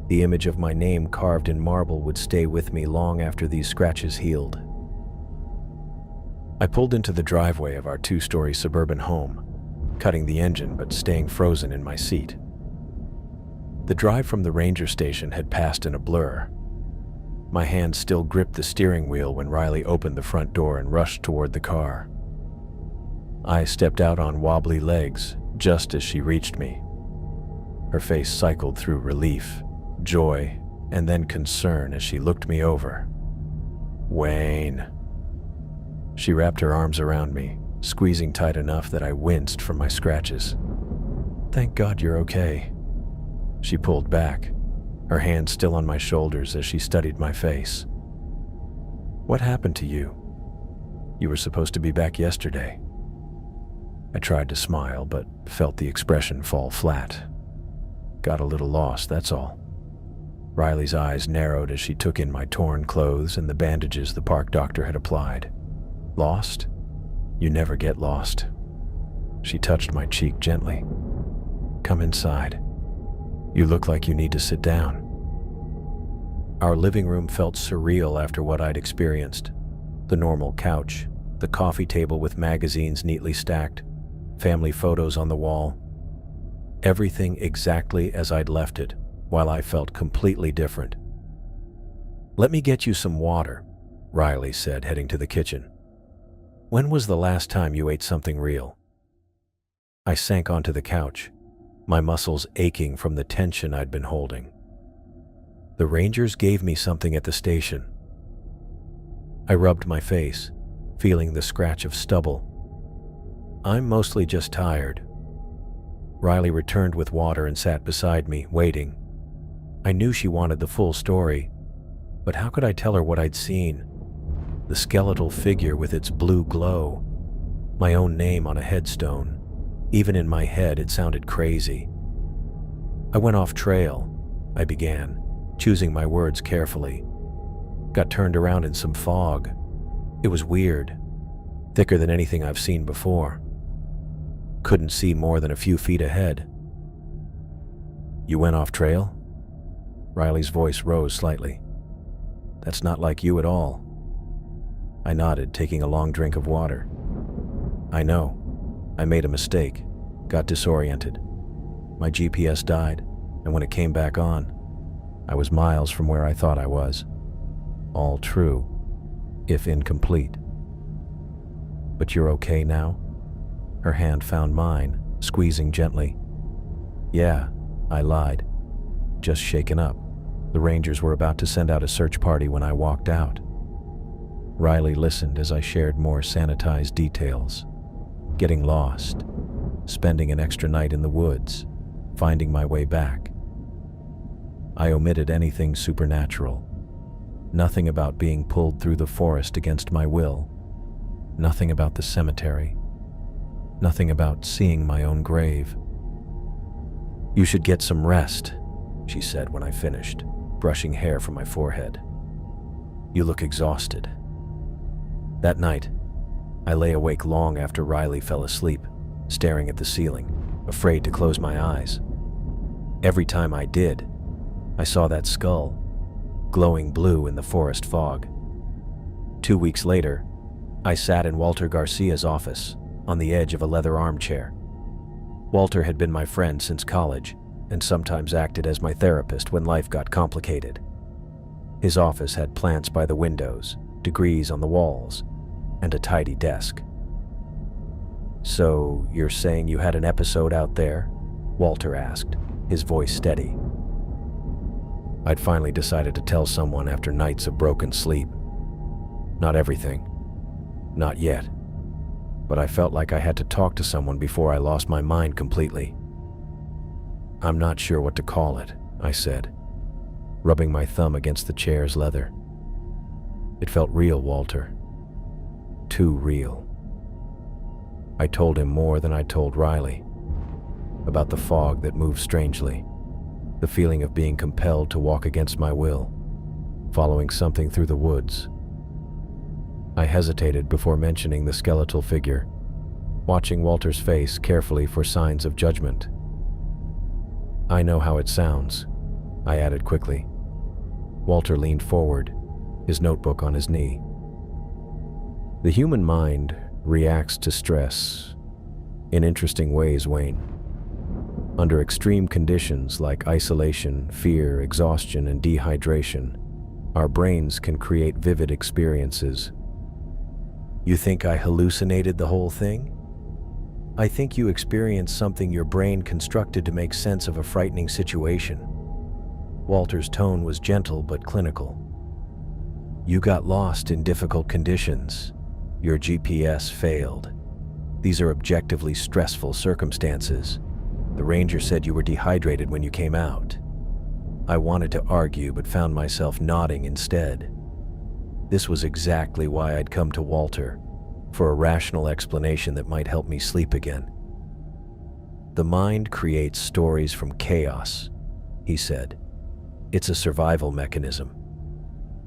Speaker 1: The image of my name carved in marble would stay with me long after these scratches healed. I pulled into the driveway of our 2-story suburban home, cutting the engine but staying frozen in my seat. The drive from the ranger station had passed in a blur. My hand still gripped the steering wheel when Riley opened the front door and rushed toward the car. I stepped out on wobbly legs just as she reached me. Her face cycled through relief, joy, and then concern as she looked me over. "Wayne." She wrapped her arms around me, squeezing tight enough that I winced from my scratches. "Thank God you're okay." She pulled back, her hand still on my shoulders as she studied my face. "What happened to you? You were supposed to be back yesterday." I tried to smile, but felt the expression fall flat. "Got a little lost, that's all." Riley's eyes narrowed as she took in my torn clothes and the bandages the park doctor had applied. "Lost? You never get lost." She touched my cheek gently. "Come inside. You look like you need to sit down." Our living room felt surreal after what I'd experienced. The normal couch, the coffee table with magazines neatly stacked, family photos on the wall. Everything exactly as I'd left it, while I felt completely different. "Let me get you some water," Riley said, heading to the kitchen. "When was the last time you ate something real?" I sank onto the couch, my muscles aching from the tension I'd been holding. "The Rangers gave me something at the station." I rubbed my face, feeling the scratch of stubble. "I'm mostly just tired." Riley returned with water and sat beside me, waiting. I knew she wanted the full story, but how could I tell her what I'd seen? The skeletal figure with its blue glow, my own name on a headstone. Even in my head, it sounded crazy. "I went off trail," I began, choosing my words carefully. "Got turned around in some fog. It was weird, thicker than anything I've seen before. Couldn't see more than a few feet ahead." "You went off trail?" Riley's voice rose slightly. "That's not like you at all." I nodded, taking a long drink of water. "I know. I made a mistake, got disoriented. My GPS died, and when it came back on, I was miles from where I thought I was. All true, if incomplete." "But you're okay now?" Her hand found mine, squeezing gently. "Yeah," I lied. "Just shaken up. The Rangers were about to send out a search party when I walked out." Riley listened as I shared more sanitized details. Getting lost, spending an extra night in the woods, finding my way back. I omitted anything supernatural. Nothing about being pulled through the forest against my will. Nothing about the cemetery. Nothing about seeing my own grave. "You should get some rest," she said when I finished, brushing hair from my forehead. "You look exhausted." That night, I lay awake long after Riley fell asleep, staring at the ceiling, afraid to close my eyes. Every time I did, I saw that skull, glowing blue in the forest fog. 2 weeks later, I sat in Walter Garcia's office, on the edge of a leather armchair. Walter had been my friend since college, and sometimes acted as my therapist when life got complicated. His office had plants by the windows, degrees on the walls, and a tidy desk. "So, you're saying you had an episode out there?" Walter asked, his voice steady. I'd finally decided to tell someone after nights of broken sleep. Not everything. Not yet. But I felt like I had to talk to someone before I lost my mind completely. "I'm not sure what to call it," I said, rubbing my thumb against the chair's leather. "It felt real, Walter. Too real." I told him more than I told Riley. About the fog that moved strangely, the feeling of being compelled to walk against my will, following something through the woods. I hesitated before mentioning the skeletal figure, watching Walter's face carefully for signs of judgment. "I know how it sounds," I added quickly. Walter leaned forward, his notebook on his knee. "The human mind reacts to stress in interesting ways, Wayne. Under extreme conditions like isolation, fear, exhaustion, and dehydration, our brains can create vivid experiences." "You think I hallucinated the whole thing?" "I think you experienced something your brain constructed to make sense of a frightening situation." Walter's tone was gentle but clinical. "You got lost in difficult conditions. Your GPS failed. These are objectively stressful circumstances. The ranger said you were dehydrated when you came out." I wanted to argue but found myself nodding instead. This was exactly why I'd come to Walter, for a rational explanation that might help me sleep again. "The mind creates stories from chaos," he said. "It's a survival mechanism.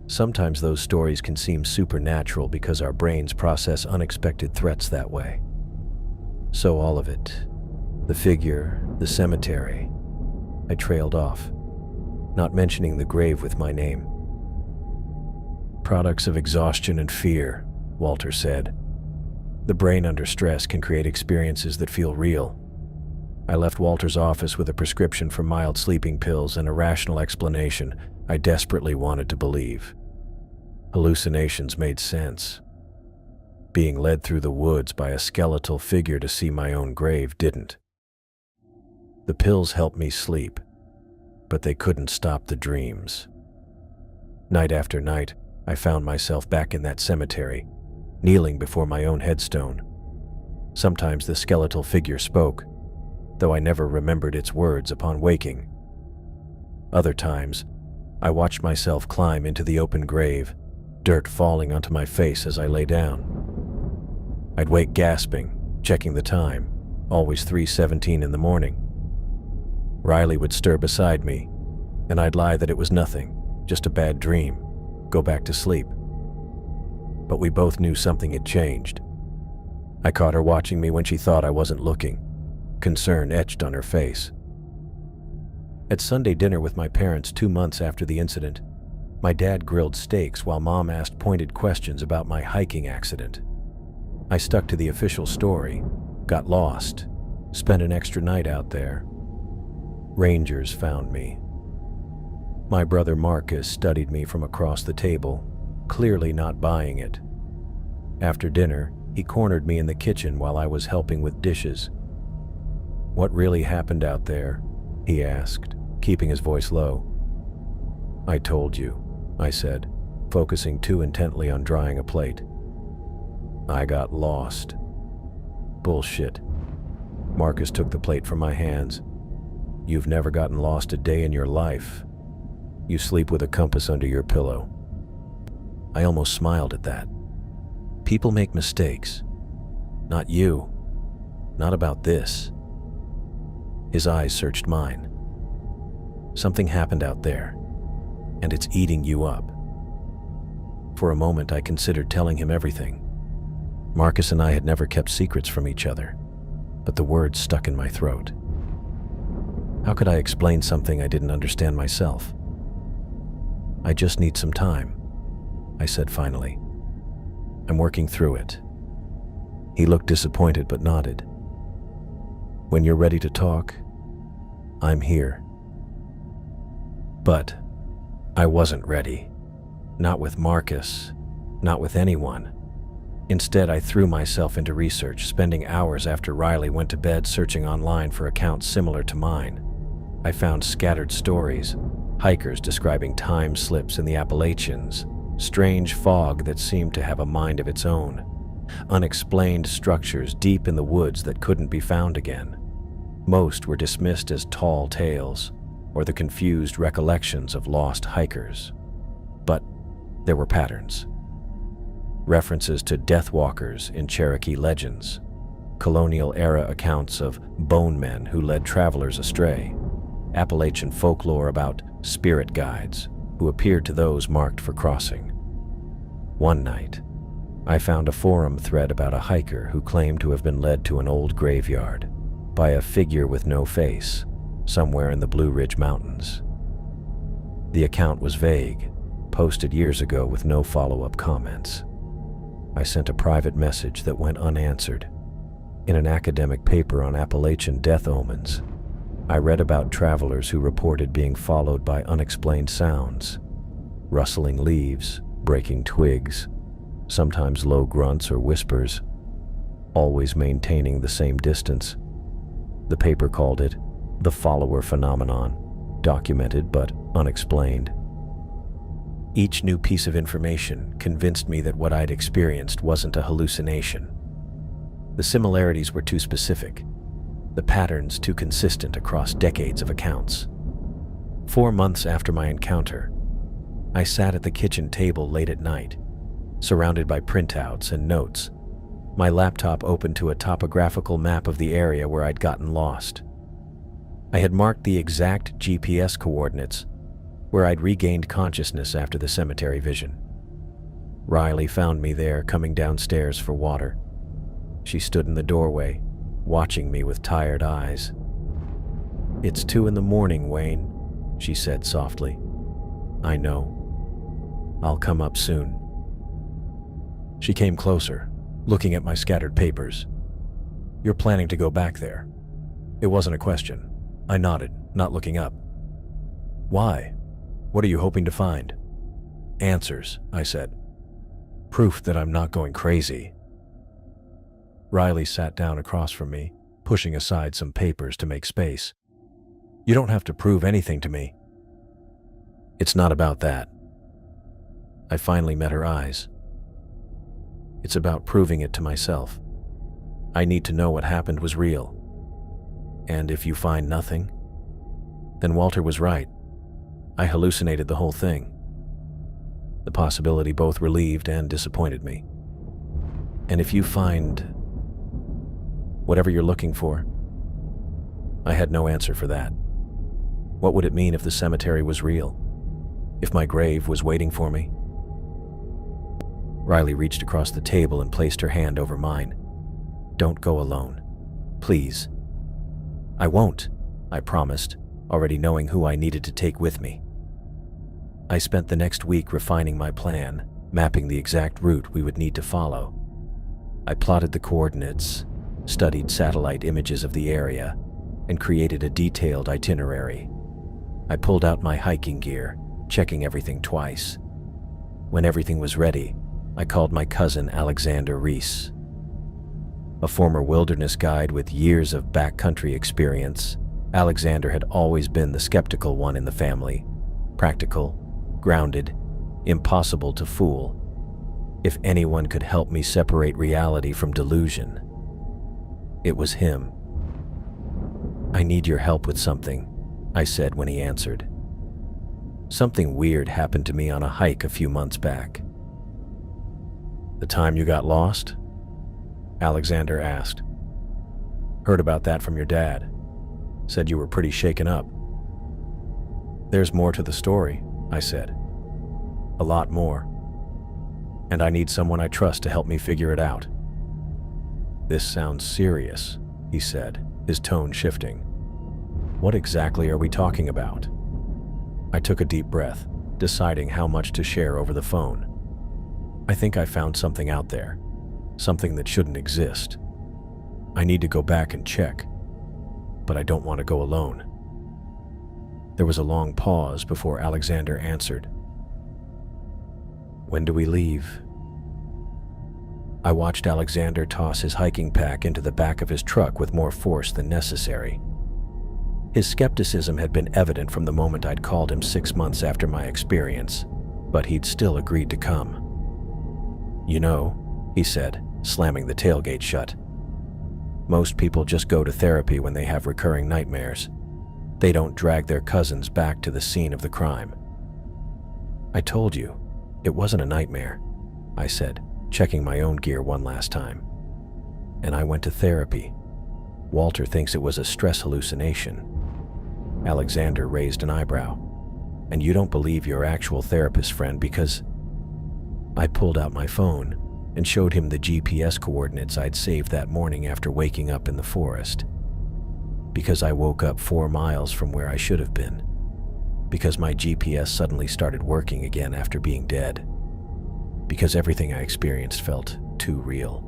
Speaker 1: Sometimes those stories can seem supernatural because our brains process unexpected threats that way. So all of it, the figure, the cemetery," I trailed off, not mentioning the grave with my name. "Products of exhaustion and fear," Walter said. "The brain under stress can create experiences that feel real." I left Walter's office with a prescription for mild sleeping pills and a rational explanation I desperately wanted to believe. Hallucinations made sense. Being led through the woods by a skeletal figure to see my own grave didn't. The pills helped me sleep, but they couldn't stop the dreams. Night after night, I found myself back in that cemetery, kneeling before my own headstone. Sometimes the skeletal figure spoke, though I never remembered its words upon waking. Other times, I watched myself climb into the open grave, dirt falling onto my face as I lay down. I'd wake gasping, checking the time, always 3:17 in the morning. Riley would stir beside me, and I'd lie that it was nothing, just a bad dream, go back to sleep. But we both knew something had changed. I caught her watching me when she thought I wasn't looking, concern etched on her face. At Sunday dinner with my parents 2 months after the incident, my dad grilled steaks while Mom asked pointed questions about my hiking accident. I stuck to the official story, got lost, spent an extra night out there. Rangers found me. My brother Marcus studied me from across the table, clearly not buying it. After dinner, he cornered me in the kitchen while I was helping with dishes. "What really happened out there?" he asked, keeping his voice low. "I told you," I said, focusing too intently on drying a plate. "I got lost." "Bullshit." Marcus took the plate from my hands. "You've never gotten lost a day in your life. You sleep with a compass under your pillow." I almost smiled at that. People make mistakes. Not you. Not about this. His eyes searched mine. "Something happened out there, and it's eating you up." For a moment, I considered telling him everything. Marcus and I had never kept secrets from each other, but the words stuck in my throat. How could I explain something I didn't understand myself? "I just need some time," I said finally. "I'm working through it." He looked disappointed but nodded. "When you're ready to talk, I'm here." But I wasn't ready. Not with Marcus, not with anyone. Instead, I threw myself into research, spending hours after Riley went to bed searching online for accounts similar to mine. I found scattered stories, hikers describing time slips in the Appalachians, strange fog that seemed to have a mind of its own, unexplained structures deep in the woods that couldn't be found again. Most were dismissed as tall tales or the confused recollections of lost hikers. But there were patterns. References to death walkers in Cherokee legends, colonial-era accounts of bone men who led travelers astray, Appalachian folklore about spirit guides who appeared to those marked for crossing. One night, I found a forum thread about a hiker who claimed to have been led to an old graveyard by a figure with no face, somewhere in the Blue Ridge Mountains. The account was vague, posted years ago with no follow-up comments. I sent a private message that went unanswered. In an academic paper on Appalachian death omens, I read about travelers who reported being followed by unexplained sounds, rustling leaves, breaking twigs, sometimes low grunts or whispers, always maintaining the same distance. The paper called it the follower phenomenon, documented but unexplained. Each new piece of information convinced me that what I'd experienced wasn't a hallucination. The similarities were too specific, the patterns too consistent across decades of accounts. 4 months after my encounter, I sat at the kitchen table late at night, surrounded by printouts and notes, my laptop open to a topographical map of the area where I'd gotten lost. I had marked the exact GPS coordinates where I'd regained consciousness after the cemetery vision. Riley found me there, coming downstairs for water. She stood in the doorway, watching me with tired eyes. "It's 2 a.m, Wayne," she said softly. "I know. I'll come up soon." She came closer, looking at my scattered papers. "You're planning to go back there?" It wasn't a question. I nodded, not looking up. Why? What are you hoping to find? Answers, I said. Proof that I'm not going crazy. Riley sat down across from me, pushing aside some papers to make space. You don't have to prove anything to me. It's not about that. I finally met her eyes. It's about proving it to myself. I need to know what happened was real. And if you find nothing, then Walter was right. I hallucinated the whole thing. The possibility both relieved and disappointed me. And if you find whatever you're looking for, I had no answer for that. What would it mean if the cemetery was real? If my grave was waiting for me? Riley reached across the table and placed her hand over mine. Don't go alone. Please. I won't, I promised, already knowing who I needed to take with me. I spent the next week refining my plan, mapping the exact route we would need to follow. I plotted the coordinates, studied satellite images of the area, and created a detailed itinerary. I pulled out my hiking gear, checking everything twice. When everything was ready, I called my cousin Alexander Reese. A former wilderness guide with years of backcountry experience, Alexander had always been the skeptical one in the family. Practical, grounded, impossible to fool. If anyone could help me separate reality from delusion, it was him. I need your help with something, I said when he answered. Something weird happened to me on a hike a few months back. The time you got lost? Alexander asked. Heard about that from your dad. Said you were pretty shaken up. There's more to the story, I said. A lot more. And I need someone I trust to help me figure it out. This sounds serious, he said, his tone shifting. What exactly are we talking about? I took a deep breath, deciding how much to share over the phone. I think I found something out there, something that shouldn't exist. I need to go back and check, but I don't want to go alone. There was a long pause before Alexander answered. When do we leave? I watched Alexander toss his hiking pack into the back of his truck with more force than necessary. His skepticism had been evident from the moment I'd called him 6 months after my experience, but he'd still agreed to come. You know, he said, slamming the tailgate shut. Most people just go to therapy when they have recurring nightmares. They don't drag their cousins back to the scene of the crime. I told you, it wasn't a nightmare, I said, checking my own gear one last time. And I went to therapy. Walter thinks it was a stress hallucination. Alexander raised an eyebrow. And you don't believe your actual therapist friend because... I pulled out my phone and showed him the GPS coordinates I'd saved that morning after waking up in the forest. Because I woke up 4 miles from where I should have been. Because my GPS suddenly started working again after being dead. Because everything I experienced felt too real.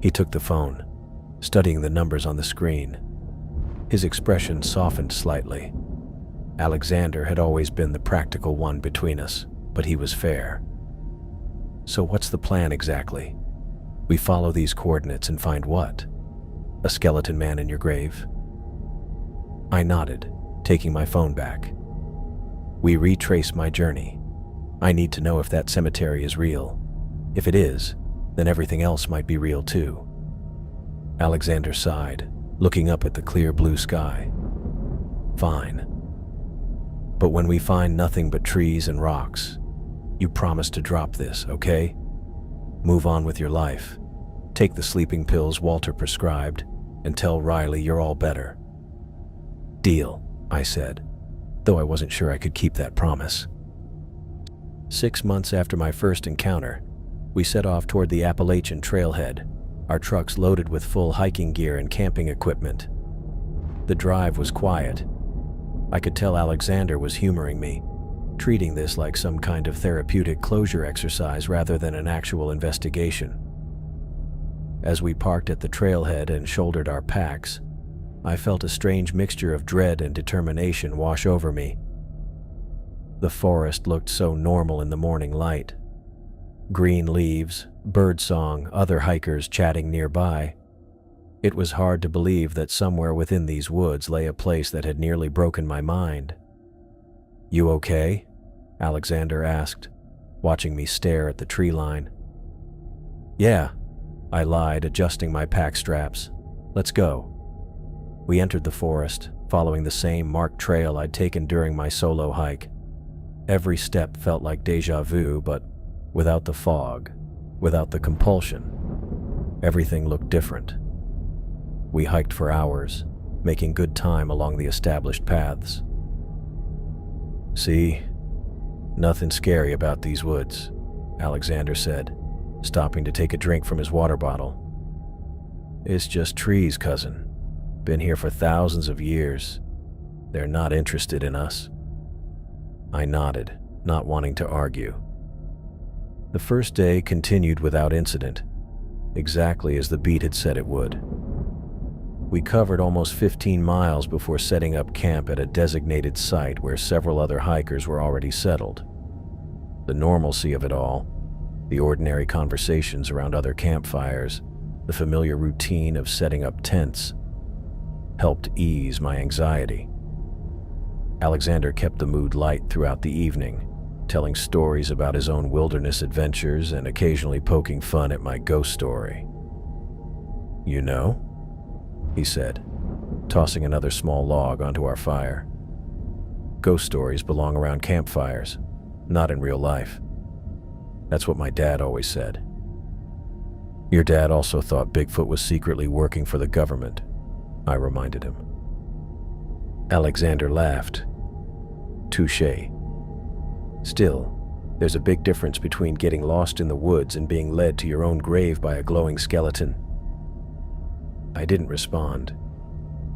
Speaker 1: He took the phone, studying the numbers on the screen. His expression softened slightly. Alexander had always been the practical one between us, but he was fair. So what's the plan exactly? We follow these coordinates and find what? A skeleton man in your grave? I nodded, taking my phone back. We retrace my journey. I need to know if that cemetery is real. If it is, then everything else might be real too. Alexander sighed, looking up at the clear blue sky. Fine. But when we find nothing but trees and rocks, you promise to drop this, okay? Move on with your life. Take the sleeping pills Walter prescribed, and tell Riley you're all better. Deal, I said, though I wasn't sure I could keep that promise. 6 months after my first encounter, we set off toward the Appalachian trailhead, our trucks loaded with full hiking gear and camping equipment. The drive was quiet. I could tell Alexander was humoring me, treating this like some kind of therapeutic closure exercise rather than an actual investigation. As we parked at the trailhead and shouldered our packs, I felt a strange mixture of dread and determination wash over me. The forest looked so normal in the morning light. Green leaves, birdsong, other hikers chatting nearby. It was hard to believe that somewhere within these woods lay a place that had nearly broken my mind. "You okay?" Alexander asked, watching me stare at the tree line. "Yeah," I lied, adjusting my pack straps. "Let's go." We entered the forest, following the same marked trail I'd taken during my solo hike. Every step felt like déjà vu, but without the fog, without the compulsion. Everything looked different. We hiked for hours, making good time along the established paths. "See, nothing scary about these woods," Alexander said, stopping to take a drink from his water bottle. "It's just trees, cousin. Been here for thousands of years. They're not interested in us." I nodded, not wanting to argue. The first day continued without incident, exactly as the beat had said it would. We covered almost 15 miles before setting up camp at a designated site where several other hikers were already settled. The normalcy of it all, the ordinary conversations around other campfires, the familiar routine of setting up tents, helped ease my anxiety. Alexander kept the mood light throughout the evening, telling stories about his own wilderness adventures and occasionally poking fun at my ghost story. "You know?" he said, tossing another small log onto our fire. "Ghost stories belong around campfires, not in real life. That's what my dad always said." "Your dad also thought Bigfoot was secretly working for the government," I reminded him. Alexander laughed. "Touché. Still, there's a big difference between getting lost in the woods and being led to your own grave by a glowing skeleton." I didn't respond,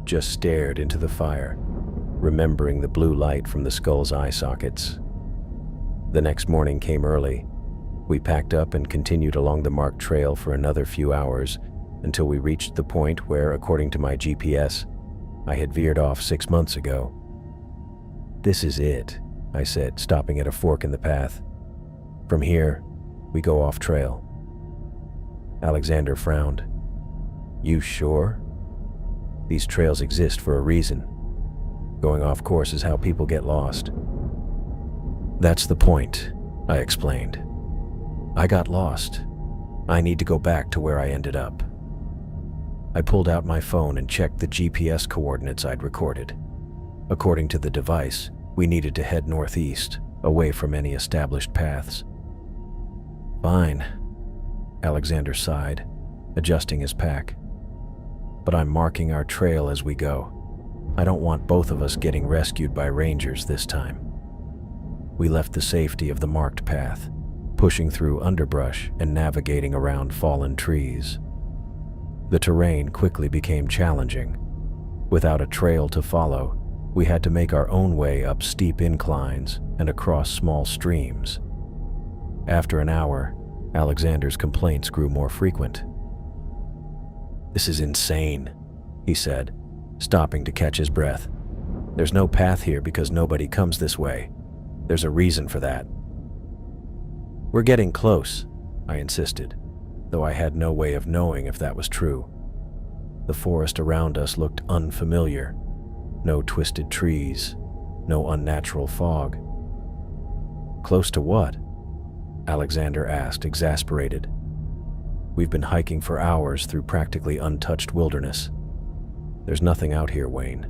Speaker 1: just stared into the fire, remembering the blue light from the skull's eye sockets. The next morning came early. We packed up and continued along the marked trail for another few hours until we reached the point where, according to my GPS, I had veered off 6 months ago. "This is it," I said, stopping at a fork in the path. "From here, we go off trail." Alexander frowned. "You sure? These trails exist for a reason. Going off course is how people get lost." "That's the point," I explained. "I got lost. I need to go back to where I ended up." I pulled out my phone and checked the GPS coordinates I'd recorded. According to the device, we needed to head northeast, away from any established paths. "Fine," Alexander sighed, adjusting his pack. "But I'm marking our trail as we go. I don't want both of us getting rescued by rangers this time." We left the safety of the marked path, pushing through underbrush and navigating around fallen trees. The terrain quickly became challenging. Without a trail to follow, we had to make our own way up steep inclines and across small streams. After an hour, Alexander's complaints grew more frequent. "This is insane," he said, stopping to catch his breath. "There's no path here because nobody comes this way. There's a reason for that." "We're getting close," I insisted, though I had no way of knowing if that was true. The forest around us looked unfamiliar. No twisted trees, no unnatural fog. "Close to what?" Alexander asked, exasperated. "We've been hiking for hours through practically untouched wilderness. There's nothing out here, Wayne.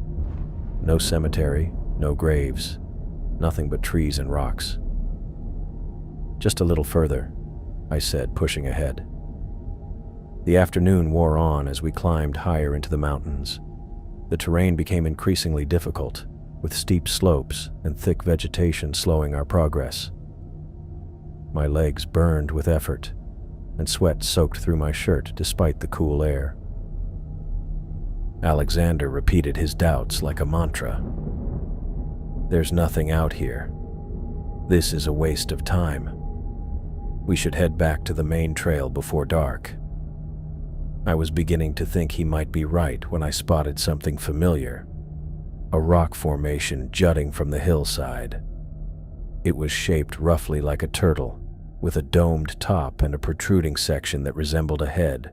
Speaker 1: No cemetery, no graves, nothing but trees and rocks." "Just a little further," I said, pushing ahead. The afternoon wore on as we climbed higher into the mountains. The terrain became increasingly difficult, with steep slopes and thick vegetation slowing our progress. My legs burned with effort, and sweat soaked through my shirt despite the cool air. Alexander repeated his doubts like a mantra. "There's nothing out here. This is a waste of time. We should head back to the main trail before dark." I was beginning to think he might be right when I spotted something familiar. A rock formation jutting from the hillside. It was shaped roughly like a turtle, with a domed top and a protruding section that resembled a head.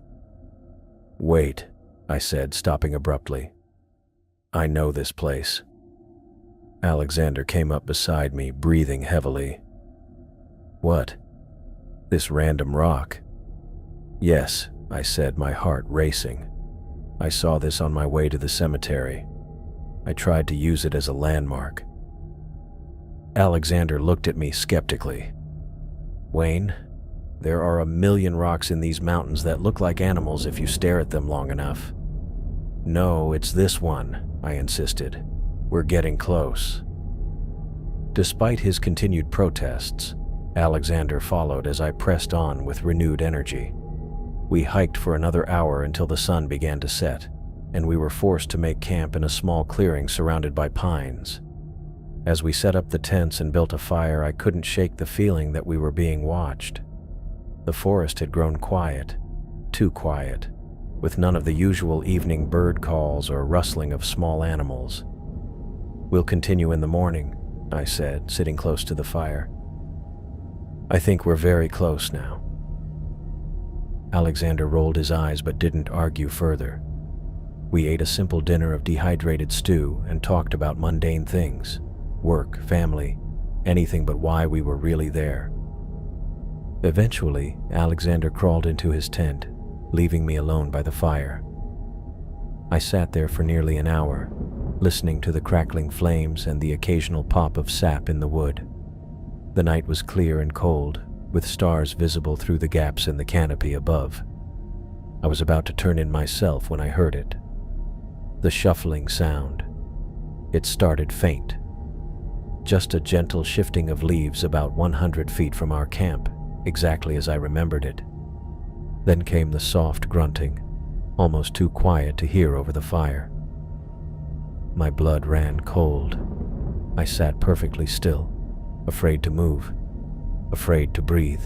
Speaker 1: "Wait," I said, stopping abruptly. "I know this place." Alexander came up beside me, breathing heavily. "What? This random rock?" "Yes," I said, my heart racing. "I saw this on my way to the cemetery. I tried to use it as a landmark." Alexander looked at me skeptically. "Wayne, there are a million rocks in these mountains that look like animals if you stare at them long enough." "No, it's this one," I insisted. "We're getting close." Despite his continued protests, Alexander followed as I pressed on with renewed energy. We hiked for another hour until the sun began to set, and we were forced to make camp in a small clearing surrounded by pines. As we set up the tents and built a fire, I couldn't shake the feeling that we were being watched. The forest had grown quiet, too quiet, with none of the usual evening bird calls or rustling of small animals. "We'll continue in the morning," I said, sitting close to the fire. "I think we're very close now." Alexander rolled his eyes but didn't argue further. We ate a simple dinner of dehydrated stew and talked about mundane things, work, family, anything but why we were really there. Eventually, Alexander crawled into his tent, leaving me alone by the fire. I sat there for nearly an hour, listening to the crackling flames and the occasional pop of sap in the wood. The night was clear and cold, with stars visible through the gaps in the canopy above. I was about to turn in myself when I heard it. The shuffling sound. It started faint. Just a gentle shifting of leaves about 100 feet from our camp, exactly as I remembered it. Then came the soft grunting, almost too quiet to hear over the fire. My blood ran cold. I sat perfectly still, afraid to move, afraid to breathe.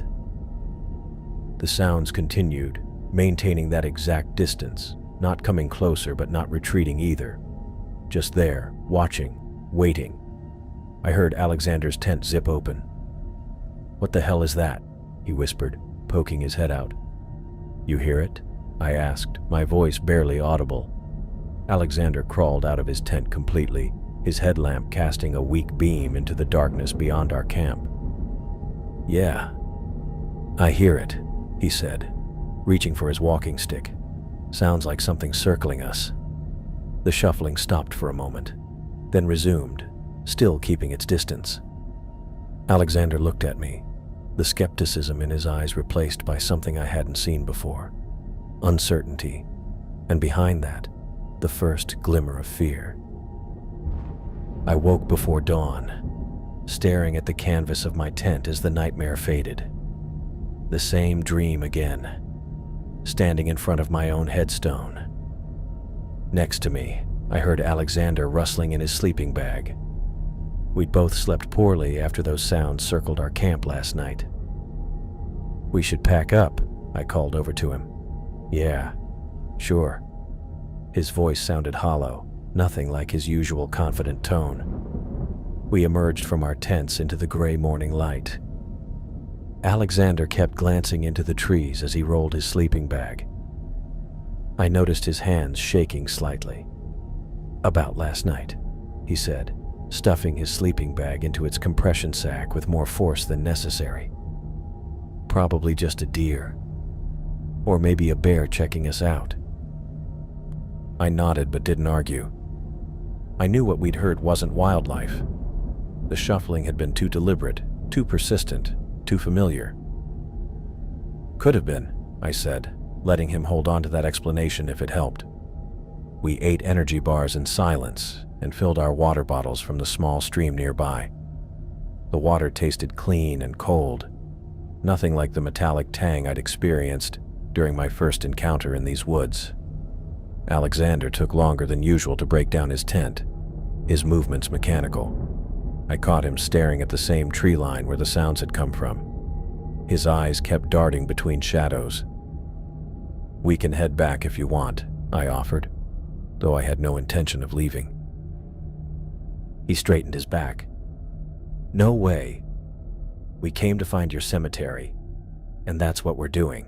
Speaker 1: The sounds continued, maintaining that exact distance, not coming closer but not retreating either. Just there, watching, waiting. I heard Alexander's tent zip open. "What the hell is that?" he whispered, poking his head out. "You hear it?" I asked, my voice barely audible. Alexander crawled out of his tent completely, his headlamp casting a weak beam into the darkness beyond our camp. "Yeah, I hear it," he said, reaching for his walking stick. "Sounds like something circling us." The shuffling stopped for a moment, then resumed, still keeping its distance. Alexander looked at me, the skepticism in his eyes replaced by something I hadn't seen before. Uncertainty, and behind that, the first glimmer of fear. I woke before dawn, staring at the canvas of my tent as the nightmare faded. The same dream again, standing in front of my own headstone. Next to me, I heard Alexander rustling in his sleeping bag. We'd both slept poorly after those sounds circled our camp last night. "We should pack up," I called over to him. "Yeah, sure." His voice sounded hollow, nothing like his usual confident tone. We emerged from our tents into the gray morning light. Alexander kept glancing into the trees as he rolled his sleeping bag. I noticed his hands shaking slightly. "About last night," he said, stuffing his sleeping bag into its compression sack with more force than necessary. "Probably just a deer. Or maybe a bear checking us out." I nodded but didn't argue. I knew what we'd heard wasn't wildlife. The shuffling had been too deliberate, too persistent, too familiar. "Could have been," I said, letting him hold on to that explanation if it helped. We ate energy bars in silence and filled our water bottles from the small stream nearby. The water tasted clean and cold, nothing like the metallic tang I'd experienced during my first encounter in these woods. Alexander took longer than usual to break down his tent, his movements mechanical. I caught him staring at the same tree line where the sounds had come from. His eyes kept darting between shadows. "We can head back if you want," I offered, though I had no intention of leaving. He straightened his back. "No way. We came to find your cemetery, and that's what we're doing."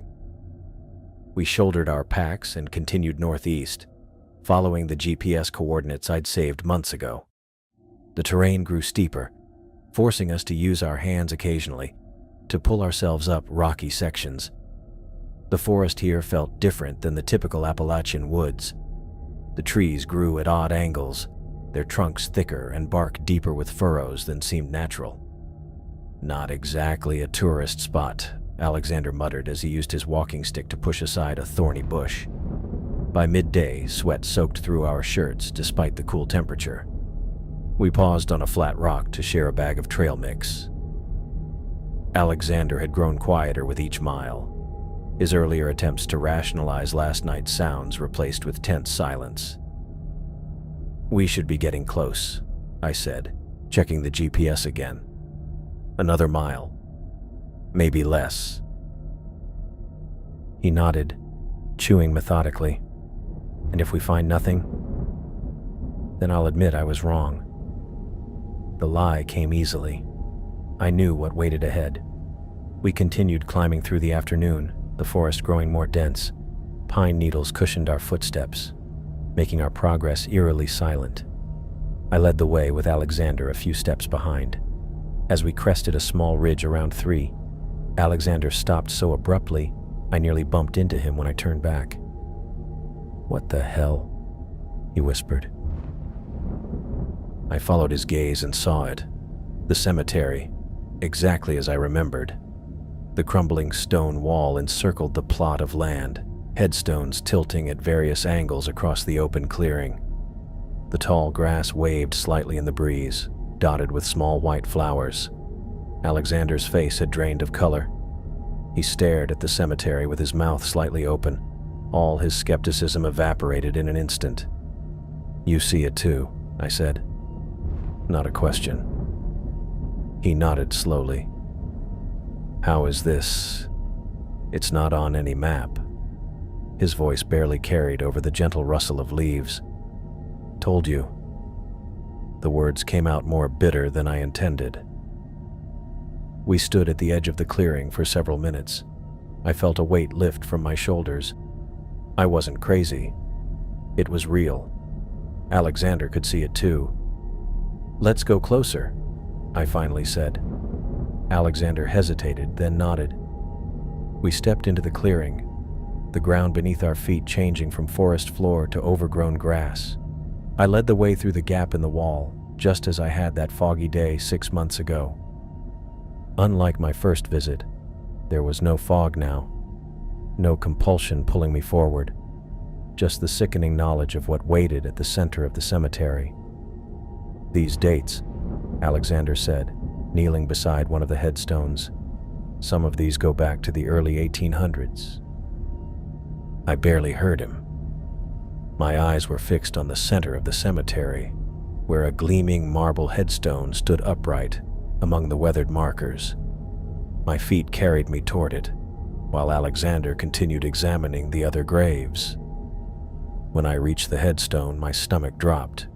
Speaker 1: We shouldered our packs and continued northeast, following the GPS coordinates I'd saved months ago. The terrain grew steeper, forcing us to use our hands occasionally to pull ourselves up rocky sections. The forest here felt different than the typical Appalachian woods. The trees grew at odd angles, their trunks thicker and bark deeper with furrows than seemed natural. "Not exactly a tourist spot," Alexander muttered as he used his walking stick to push aside a thorny bush. By midday, sweat soaked through our shirts despite the cool temperature. We paused on a flat rock to share a bag of trail mix. Alexander had grown quieter with each mile, his earlier attempts to rationalize last night's sounds replaced with tense silence. "We should be getting close," I said, checking the GPS again. "Another mile. Maybe less." He nodded, chewing methodically. "And if we find nothing, then I'll admit I was wrong." The lie came easily. I knew what waited ahead. We continued climbing through the afternoon, the forest growing more dense. Pine needles cushioned our footsteps, making our progress eerily silent. I led the way with Alexander a few steps behind. As we crested a small ridge around 3, Alexander stopped so abruptly, I nearly bumped into him when I turned back. "What the hell?" he whispered. I followed his gaze and saw it. The cemetery, exactly as I remembered. The crumbling stone wall encircled the plot of land, headstones tilting at various angles across the open clearing. The tall grass waved slightly in the breeze, dotted with small white flowers. Alexander's face had drained of color. He stared at the cemetery with his mouth slightly open. All his skepticism evaporated in an instant. "You see it too," I said. Not a question. He nodded slowly. "How is this? It's not on any map." His voice barely carried over the gentle rustle of leaves. "Told you." The words came out more bitter than I intended. We stood at the edge of the clearing for several minutes. I felt a weight lift from my shoulders. I wasn't crazy. It was real. Alexander could see it too. "Let's go closer," I finally said. Alexander hesitated, then nodded. We stepped into the clearing, the ground beneath our feet changing from forest floor to overgrown grass. I led the way through the gap in the wall, just as I had that foggy day 6 months ago. Unlike my first visit, there was no fog now, no compulsion pulling me forward, just the sickening knowledge of what waited at the center of the cemetery. "These dates," Alexander said, kneeling beside one of the headstones. "Some of these go back to the early 1800s. I barely heard him. My eyes were fixed on the center of the cemetery, where a gleaming marble headstone stood upright among the weathered markers. My feet carried me toward it, while Alexander continued examining the other graves. When I reached the headstone, my stomach dropped.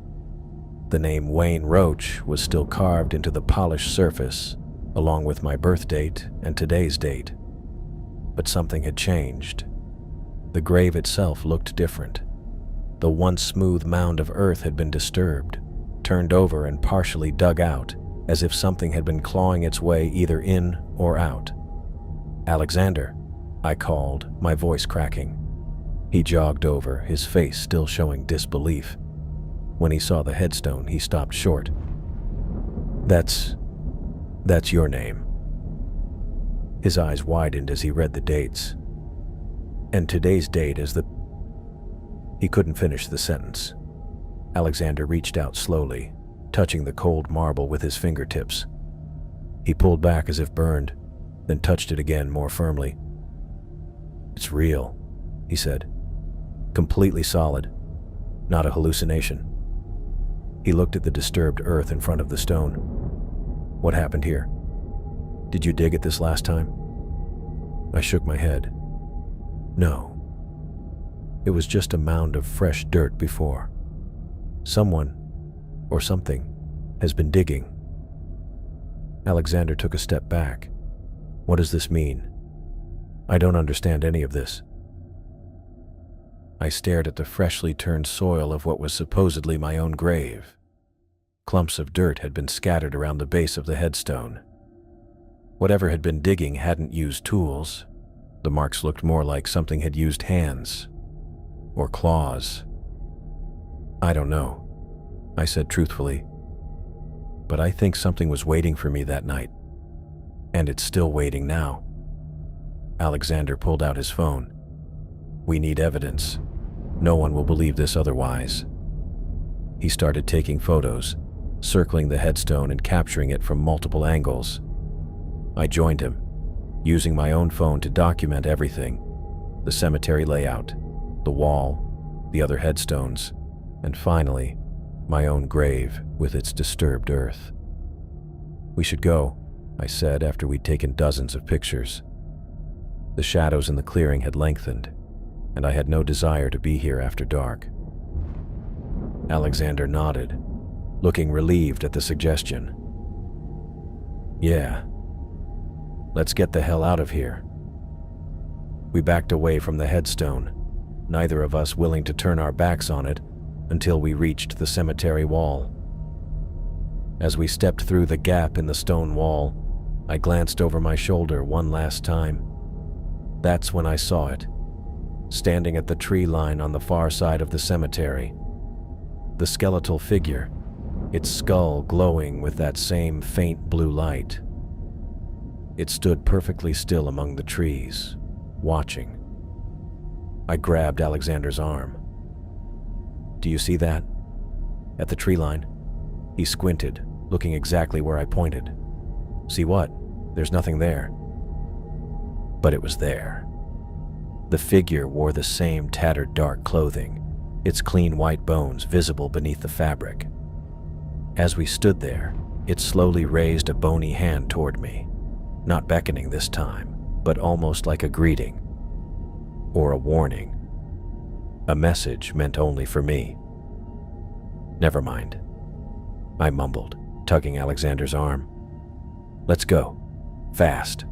Speaker 1: The name Wayne Roach was still carved into the polished surface, along with my birth date and today's date. But something had changed. The grave itself looked different. The once smooth mound of earth had been disturbed, turned over and partially dug out, as if something had been clawing its way either in or out. "Alexander," I called, my voice cracking. He jogged over, his face still showing disbelief. When he saw the headstone, he stopped short. That's your name." His eyes widened as he read the dates. "And today's date is the..." He couldn't finish the sentence. Alexander reached out slowly, touching the cold marble with his fingertips. He pulled back as if burned, then touched it again more firmly. "It's real," he said. "Completely solid. Not a hallucination." He looked at the disturbed earth in front of the stone. "What happened here? Did you dig at this last time?" I shook my head. "No, It was just a mound of fresh dirt before. Someone, or something, has been digging. Alexander took a step back. What does this mean? I don't understand any of this. I stared at the freshly turned soil of what was supposedly my own grave. Clumps of dirt had been scattered around the base of the headstone. Whatever had been digging hadn't used tools. The marks looked more like something had used hands or claws. I don't know, I said truthfully, but I think something was waiting for me that night, and it's still waiting now. Alexander pulled out his phone. We need evidence. No one will believe this otherwise. He started taking photos, circling the headstone and capturing it from multiple angles. I joined him, using my own phone to document everything: the cemetery layout, the wall, the other headstones, and finally, my own grave with its disturbed earth. We should go, I said after we'd taken dozens of pictures. The shadows in the clearing had lengthened, and I had no desire to be here after dark. Alexander nodded, looking relieved at the suggestion. Yeah. Let's get the hell out of here. We backed away from the headstone, neither of us willing to turn our backs on it until we reached the cemetery wall. As we stepped through the gap in the stone wall, I glanced over my shoulder one last time. That's when I saw it, standing at the tree line on the far side of the cemetery. The skeletal figure, its skull glowing with that same faint blue light. It stood perfectly still among the trees, watching. I grabbed Alexander's arm. Do you see that? At the tree line? He squinted, looking exactly where I pointed. See what? There's nothing there. But it was there. The figure wore the same tattered dark clothing, its clean white bones visible beneath the fabric. As we stood there, it slowly raised a bony hand toward me, not beckoning this time, but almost like a greeting or a warning. A message meant only for me. Never mind, I mumbled, tugging Alexander's arm. Let's go, fast.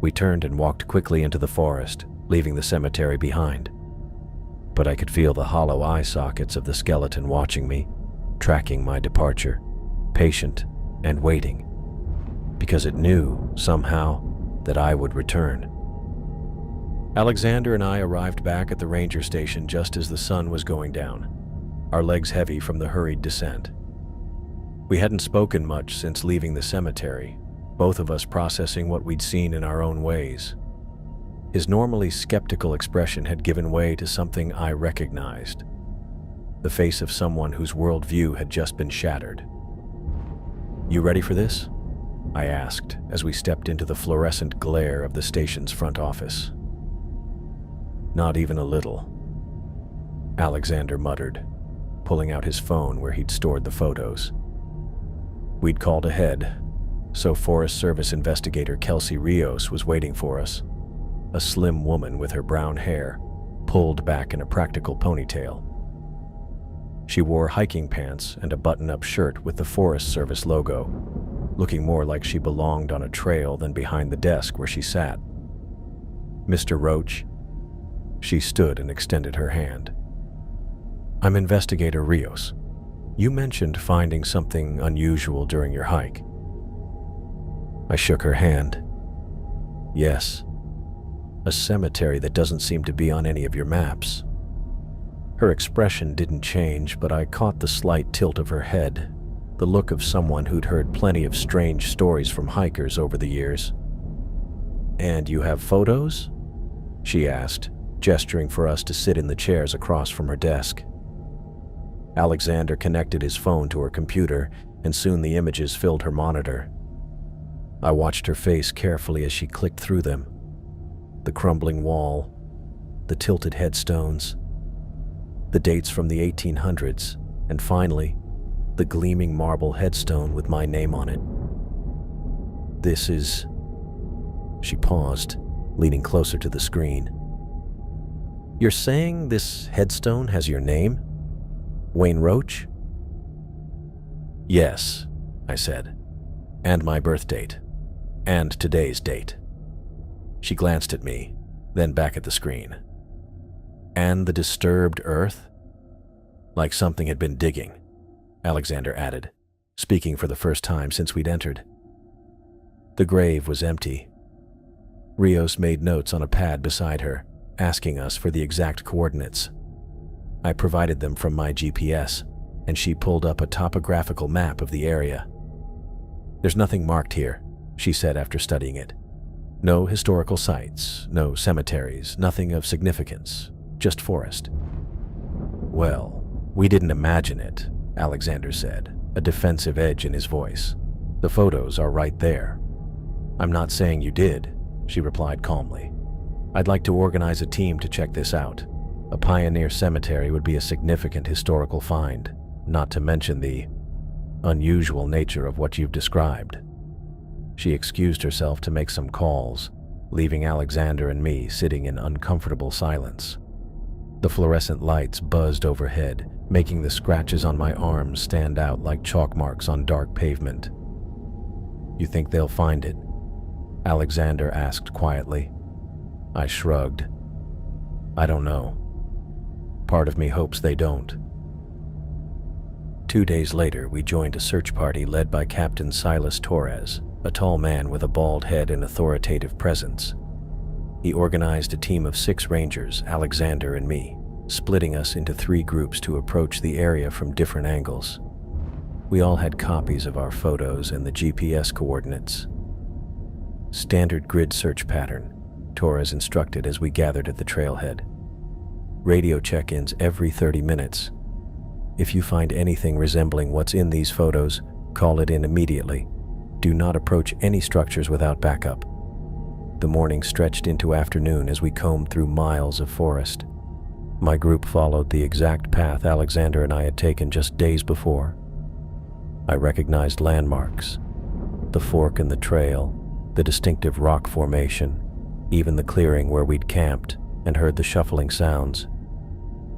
Speaker 1: We turned and walked quickly into the forest, leaving the cemetery behind. But I could feel the hollow eye sockets of the skeleton watching me, tracking my departure, patient and waiting, because it knew, somehow, that I would return. Alexander and I arrived back at the ranger station just as the sun was going down, our legs heavy from the hurried descent. We hadn't spoken much since leaving the cemetery, both of us processing what we'd seen in our own ways. His normally skeptical expression had given way to something I recognized, the face of someone whose worldview had just been shattered. You ready for this? I asked as we stepped into the fluorescent glare of the station's front office. Not even a little, Alexander muttered, pulling out his phone where he'd stored the photos. We'd called ahead, so Forest Service investigator Kelsey Rios was waiting for us, a slim woman with her brown hair pulled back in a practical ponytail. She wore hiking pants and a button-up shirt with the Forest Service logo, looking more like she belonged on a trail than behind the desk where she sat. Mr. Roach? She stood and extended her hand. I'm Investigator Rios. You mentioned finding something unusual during your hike. I shook her hand. Yes. A cemetery that doesn't seem to be on any of your maps. Her expression didn't change, but I caught the slight tilt of her head, the look of someone who'd heard plenty of strange stories from hikers over the years. And you have photos? She asked, gesturing for us to sit in the chairs across from her desk. Alexander connected his phone to her computer, and soon the images filled her monitor. I watched her face carefully as she clicked through them. The crumbling wall, the tilted headstones, the dates from the 1800s, and finally, the gleaming marble headstone with my name on it. This is... She paused, leaning closer to the screen. You're saying this headstone has your name? Wayne Roach? Yes, I said. And my birth date. And today's date. She glanced at me, then back at the screen. And the disturbed earth? Like something had been digging, Alexander added, speaking for the first time since we'd entered. The grave was empty. Rios made notes on a pad beside her, asking us for the exact coordinates. I provided them from my GPS, and she pulled up a topographical map of the area. There's nothing marked here, she said after studying it. No historical sites, no cemeteries, nothing of significance, just forest. Well, we didn't imagine it, Alexander said, a defensive edge in his voice. The photos are right there. I'm not saying you did, she replied calmly. I'd like to organize a team to check this out. A pioneer cemetery would be a significant historical find, not to mention the unusual nature of what you've described. She excused herself to make some calls, leaving Alexander and me sitting in uncomfortable silence. The fluorescent lights buzzed overhead, making the scratches on my arms stand out like chalk marks on dark pavement. You think they'll find it? Alexander asked quietly. I shrugged. I don't know. Part of me hopes they don't. 2 days later, we joined a search party led by Captain Silas Torres, a tall man with a bald head and authoritative presence. He organized a team of 6 rangers, Alexander and me, splitting us into 3 groups to approach the area from different angles. We all had copies of our photos and the GPS coordinates. Standard grid search pattern, Torres instructed as we gathered at the trailhead. Radio check-ins every 30 minutes. If you find anything resembling what's in these photos, call it in immediately. Do not approach any structures without backup. The morning stretched into afternoon as we combed through miles of forest. My group followed the exact path Alexander and I had taken just days before. I recognized landmarks, the fork in the trail, the distinctive rock formation, even the clearing where we'd camped and heard the shuffling sounds.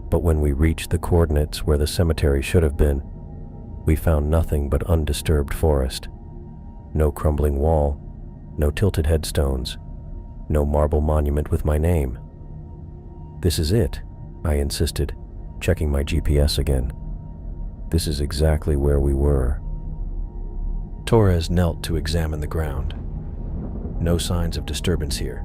Speaker 1: But when we reached the coordinates where the cemetery should have been, we found nothing but undisturbed forest. No crumbling wall, no tilted headstones, no marble monument with my name. This is it, I insisted, checking my GPS again. This is exactly where we were. Torres knelt to examine the ground. No signs of disturbance here.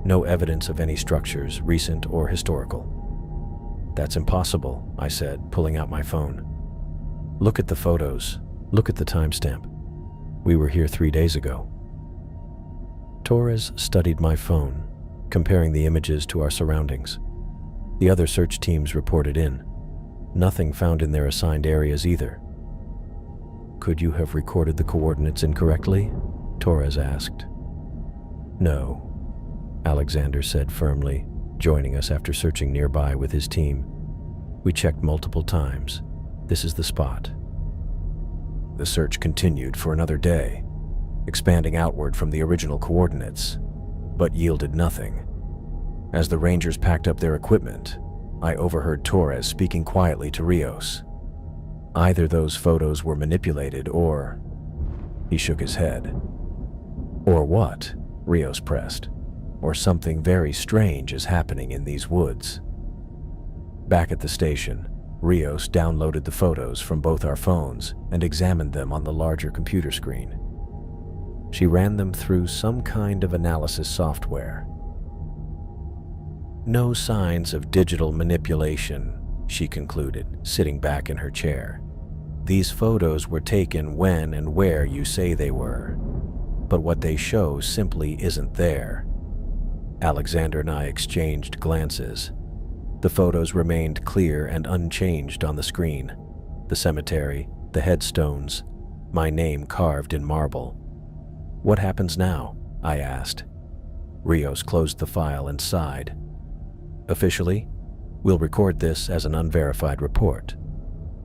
Speaker 1: No evidence of any structures, recent or historical. That's impossible, I said, pulling out my phone. Look at the photos. Look at the timestamp. We were here 3 days ago. Torres studied my phone, comparing the images to our surroundings. The other search teams reported in. Nothing found in their assigned areas either. Could you have recorded the coordinates incorrectly? Torres asked. No, Alexander said firmly, joining us after searching nearby with his team. We checked multiple times. This is the spot. The search continued for another day, expanding outward from the original coordinates, but yielded nothing. As the Rangers packed up their equipment, I overheard Torres speaking quietly to Rios. Either those photos were manipulated or... He shook his head. Or what? Rios pressed. Or something very strange is happening in these woods. Back at the station, Rios downloaded the photos from both our phones and examined them on the larger computer screen. She ran them through some kind of analysis software. No signs of digital manipulation, she concluded, sitting back in her chair. These photos were taken when and where you say they were, but what they show simply isn't there. Alexander and I exchanged glances. The photos remained clear and unchanged on the screen. The cemetery, the headstones, my name carved in marble. What happens now? I asked. Rios closed the file and sighed. Officially, we'll record this as an unverified report.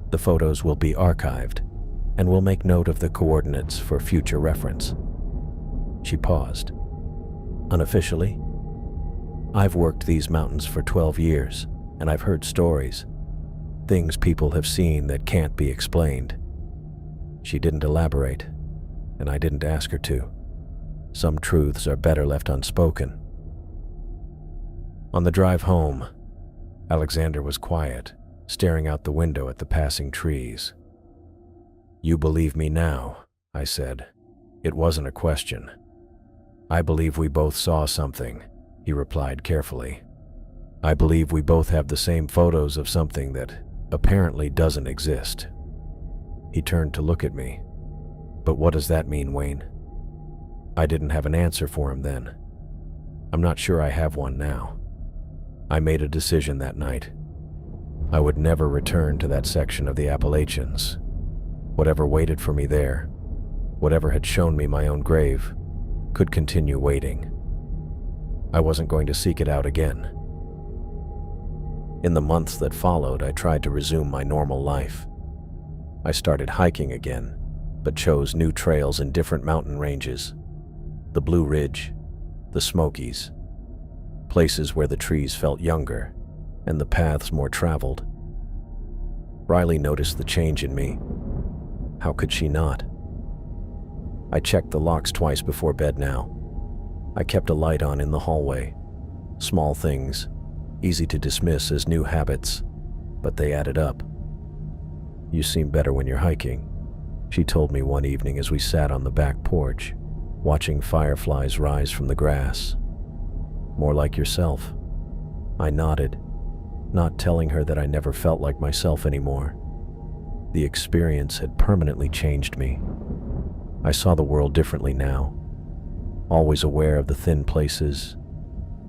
Speaker 1: The photos will be archived, and we'll make note of the coordinates for future reference. She paused. Unofficially? I've worked these mountains for 12 years, and I've heard stories. Things people have seen that can't be explained. She didn't elaborate, and I didn't ask her to. Some truths are better left unspoken. On the drive home, Alexander was quiet, staring out the window at the passing trees. "You believe me now," I said. It wasn't a question. "I believe we both saw something," he replied carefully. "I believe we both have the same photos of something that apparently doesn't exist." He turned to look at me. "But what does that mean, Wayne?" I didn't have an answer for him then. I'm not sure I have one now. I made a decision that night. I would never return to that section of the Appalachians. Whatever waited for me there, whatever had shown me my own grave, could continue waiting. I wasn't going to seek it out again. In the months that followed, I tried to resume my normal life. I started hiking again, but chose new trails in different mountain ranges. The Blue Ridge, the Smokies, places where the trees felt younger and the paths more traveled. Riley noticed the change in me. How could she not? I checked the locks twice before bed now. I kept a light on in the hallway. Small things, easy to dismiss as new habits, but they added up. "You seem better when you're hiking," she told me one evening as we sat on the back porch, watching fireflies rise from the grass. "More like yourself." I nodded, not telling her that I never felt like myself anymore. The experience had permanently changed me. I saw the world differently now, always aware of the thin places,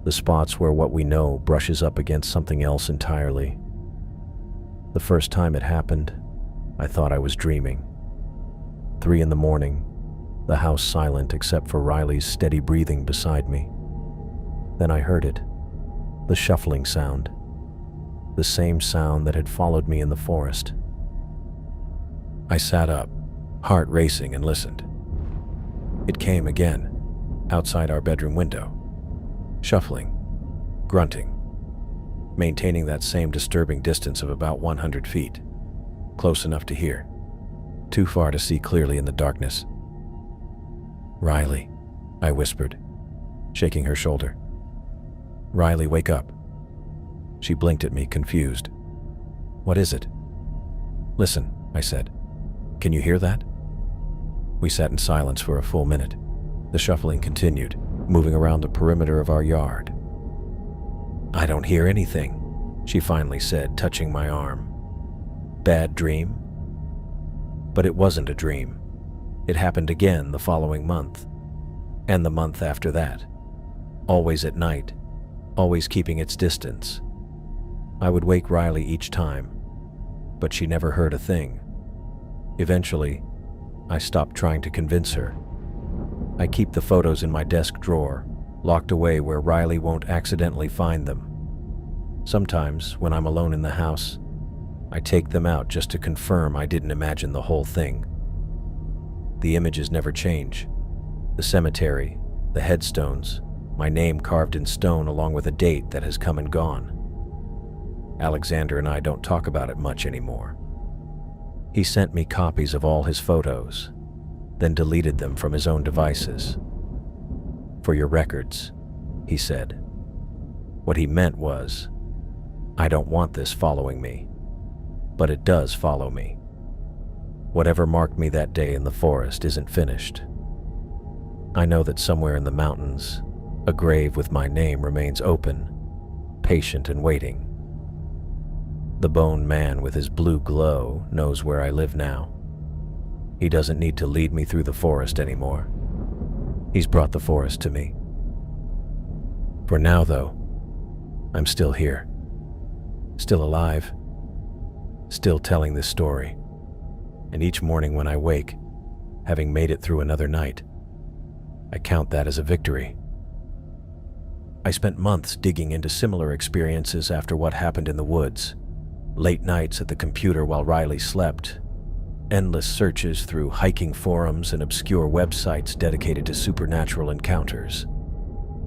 Speaker 1: the spots where what we know brushes up against something else entirely. The first time it happened, I thought I was dreaming. 3 a.m, the house silent except for Riley's steady breathing beside me. Then I heard it, the shuffling sound, the same sound that had followed me in the forest. I sat up, heart racing, and listened. It came again, outside our bedroom window, shuffling, grunting, maintaining that same disturbing distance of about 100 feet, close enough to hear, too far to see clearly in the darkness. "Riley," I whispered, shaking her shoulder. "Riley, wake up." She blinked at me, confused. "What is it?" "Listen," I said. "Can you hear that?" We sat in silence for a full minute. The shuffling continued, moving around the perimeter of our yard. "I don't hear anything," she finally said, touching my arm. "Bad dream?" But it wasn't a dream. It happened again the following month, and the month after that. Always at night, always keeping its distance. I would wake Riley each time, but she never heard a thing. Eventually, I stopped trying to convince her. I keep the photos in my desk drawer, locked away where Riley won't accidentally find them. Sometimes, when I'm alone in the house, I take them out just to confirm I didn't imagine the whole thing. The images never change. The cemetery, the headstones, my name carved in stone along with a date that has come and gone. Alexander and I don't talk about it much anymore. He sent me copies of all his photos, then deleted them from his own devices. "For your records," he said. What he meant was, I don't want this following me, but it does follow me. Whatever marked me that day in the forest isn't finished. I know that somewhere in the mountains, a grave with my name remains open, patient and waiting. The bone man with his blue glow knows where I live now. He doesn't need to lead me through the forest anymore. He's brought the forest to me. For now, though, I'm still here. Still alive. Still telling this story. And each morning when I wake, having made it through another night, I count that as a victory. I spent months digging into similar experiences after what happened in the woods. Late nights at the computer while Riley slept. Endless searches through hiking forums and obscure websites dedicated to supernatural encounters.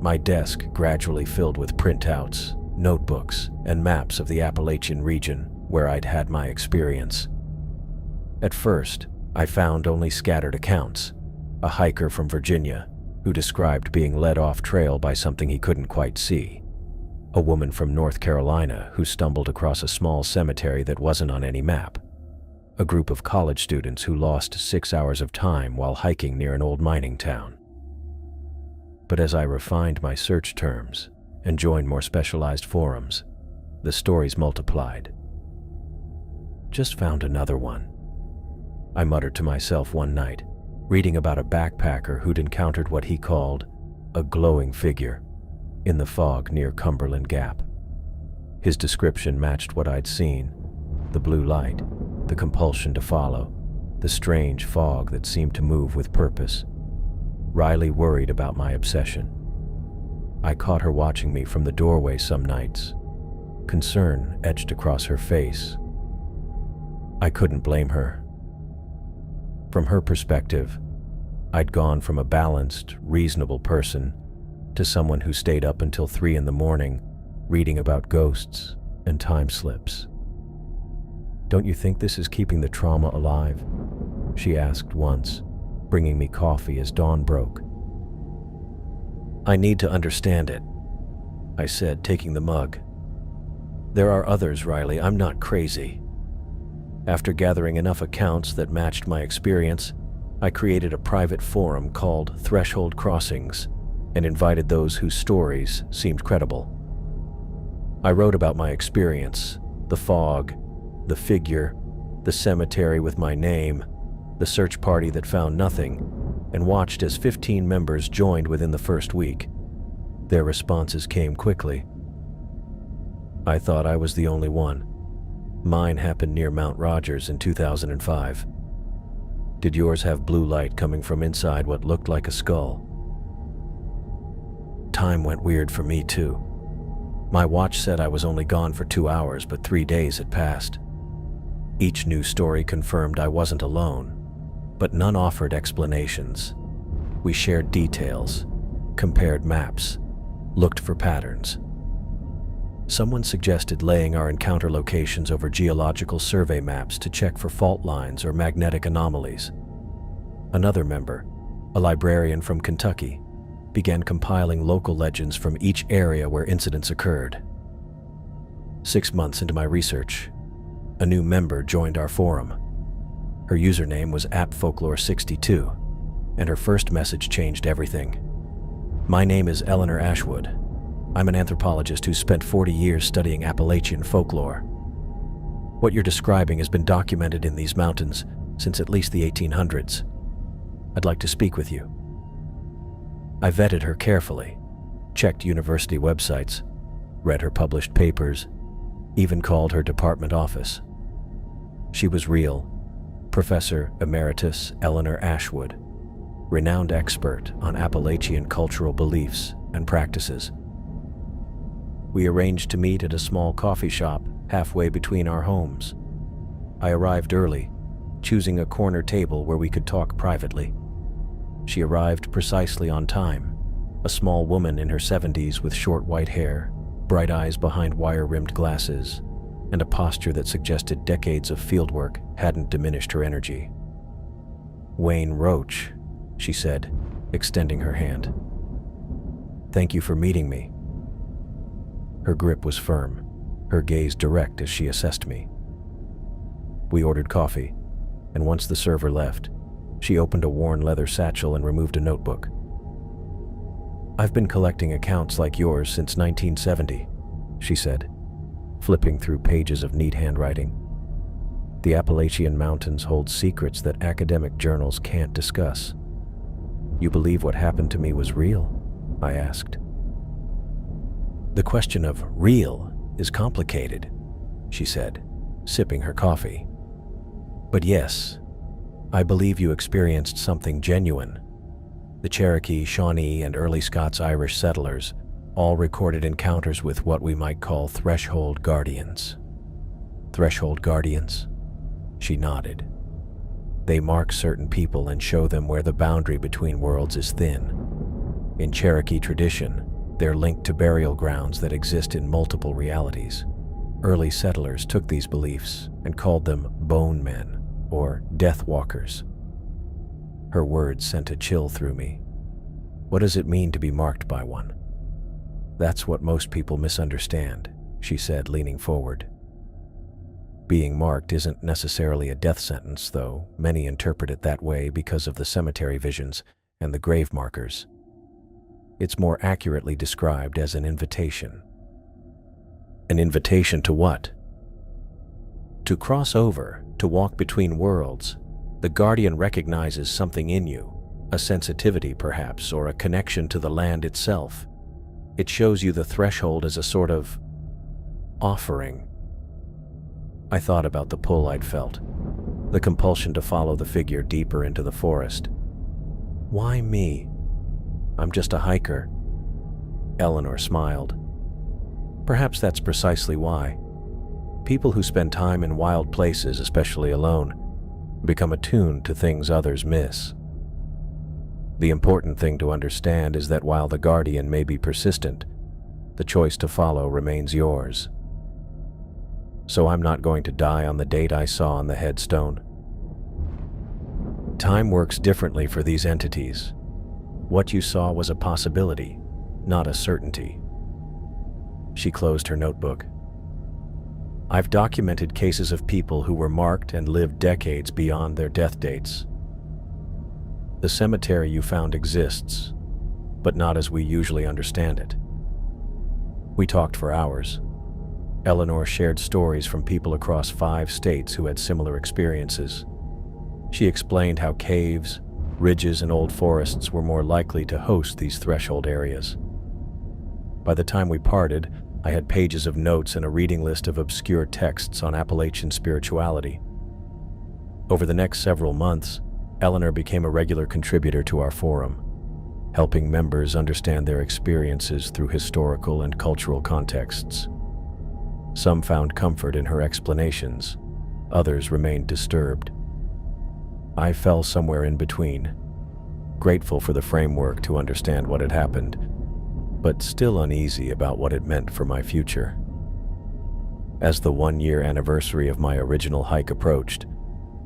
Speaker 1: My desk gradually filled with printouts, notebooks, and maps of the Appalachian region where I'd had my experience. At first, I found only scattered accounts. A hiker from Virginia who described being led off trail by something he couldn't quite see. A woman from North Carolina who stumbled across a small cemetery that wasn't on any map. A group of college students who lost 6 hours of time while hiking near an old mining town. But as I refined my search terms and joined more specialized forums, the stories multiplied. Just found another one, I muttered to myself one night, reading about a backpacker who'd encountered what he called a glowing figure in the fog near Cumberland Gap. His description matched what I'd seen: the blue light, the compulsion to follow, the strange fog that seemed to move with purpose. Riley worried about my obsession. I caught her watching me from the doorway some nights, concern etched across her face. I couldn't blame her. From her perspective, I'd gone from a balanced, reasonable person to someone who stayed up until 3 a.m. reading about ghosts and time slips. "Don't you think this is keeping the trauma alive?" she asked once, bringing me coffee as dawn broke. "I need to understand it," I said, taking the mug. "There are others, Riley. I'm not crazy." After gathering enough accounts that matched my experience, I created a private forum called Threshold Crossings and invited those whose stories seemed credible. I wrote about my experience, the fog, the figure, the cemetery with my name, the search party that found nothing, and watched as 15 members joined within the first week. Their responses came quickly. I thought I was the only one. Mine happened near Mount Rogers in 2005. Did yours have blue light coming from inside what looked like a skull? Time went weird for me too. My watch said I was only gone for 2 hours, but 3 days had passed. Each new story confirmed I wasn't alone, but none offered explanations. We shared details, compared maps, looked for patterns. Someone suggested laying our encounter locations over geological survey maps to check for fault lines or magnetic anomalies. Another member, a librarian from Kentucky, began compiling local legends from each area where incidents occurred. 6 months into my research, a new member joined our forum. Her username was appfolklore62, and her first message changed everything. "My name is Eleanor Ashwood. I'm an anthropologist who spent 40 years studying Appalachian folklore. What you're describing has been documented in these mountains since at least the 1800s. I'd like to speak with you." I vetted her carefully, checked university websites, read her published papers, even called her department office. She was real. Professor Emeritus Eleanor Ashwood, renowned expert on Appalachian cultural beliefs and practices. We arranged to meet at a small coffee shop halfway between our homes. I arrived early, choosing a corner table where we could talk privately. She arrived precisely on time, a small woman in her 70s with short white hair, bright eyes behind wire-rimmed glasses, and a posture that suggested decades of fieldwork hadn't diminished her energy. "Wayne Roach," she said, extending her hand. "Thank you for meeting me." Her grip was firm, her gaze direct as she assessed me. We ordered coffee, and once the server left, she opened a worn leather satchel and removed a notebook. "I've been collecting accounts like yours since 1970, she said, flipping through pages of neat handwriting. "The Appalachian Mountains hold secrets that academic journals can't discuss." "You believe what happened to me was real?" I asked. "The question of real is complicated," she said, sipping her coffee. "But yes, I believe you experienced something genuine. The Cherokee, Shawnee, and early Scots-Irish settlers all recorded encounters with what we might call threshold guardians." "Threshold guardians?" She nodded. "They mark certain people and show them where the boundary between worlds is thin. In Cherokee tradition, they're linked to burial grounds that exist in multiple realities. Early settlers took these beliefs and called them bone men or death walkers. Her words sent a chill through me. What does it mean to be marked by one? That's what most people misunderstand, she said, leaning forward. Being marked isn't necessarily a death sentence, though many interpret it that way because of the cemetery visions and the grave markers. It's more accurately described as an invitation. An invitation to what? To cross over, to walk between worlds. The guardian recognizes something in you, a sensitivity perhaps, or a connection to the land itself. It shows you the threshold as a sort of offering. I thought about the pull I'd felt, the compulsion to follow the figure deeper into the forest. Why me? I'm just a hiker. Eleanor smiled. Perhaps that's precisely why. People who spend time in wild places, especially alone, become attuned to things others miss. The important thing to understand is that while the guardian may be persistent, the choice to follow remains yours. So I'm not going to die on the date I saw on the headstone. Time works differently for these entities. What you saw was a possibility, not a certainty. She closed her notebook. I've documented cases of people who were marked and lived decades beyond their death dates. The cemetery you found exists, but not as we usually understand it. We talked for hours. Eleanor shared stories from people across 5 states who had similar experiences. She explained how caves, ridges, and old forests were more likely to host these threshold areas. By the time we parted, I had pages of notes and a reading list of obscure texts on Appalachian spirituality. Over the next several months, Eleanor became a regular contributor to our forum, helping members understand their experiences through historical and cultural contexts. Some found comfort in her explanations, others remained disturbed. I fell somewhere in between, grateful for the framework to understand what had happened, but still uneasy about what it meant for my future. As the 1-year anniversary of my original hike approached,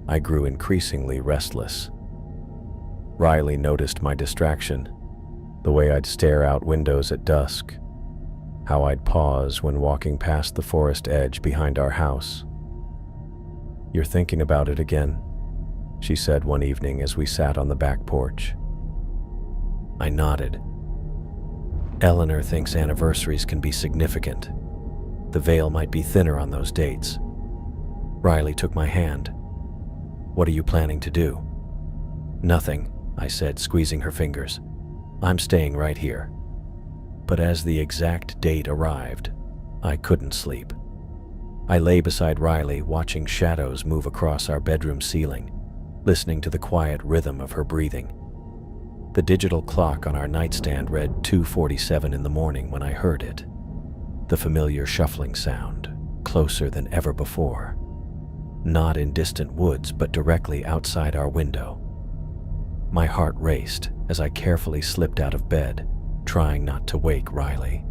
Speaker 1: I grew increasingly restless. Riley noticed my distraction, the way I'd stare out windows at dusk, how I'd pause when walking past the forest edge behind our house. "You're thinking about it again," she said one evening as we sat on the back porch. I nodded. Eleanor thinks anniversaries can be significant. The veil might be thinner on those dates. Riley took my hand. "What are you planning to do?" "Nothing," I said, squeezing her fingers. "I'm staying right here." But as the exact date arrived, I couldn't sleep. I lay beside Riley, watching shadows move across our bedroom ceiling, listening to the quiet rhythm of her breathing. The digital clock on our nightstand read 2:47 in the morning when I heard it. The familiar shuffling sound, closer than ever before. Not in distant woods, but directly outside our window. My heart raced as I carefully slipped out of bed, trying not to wake Riley.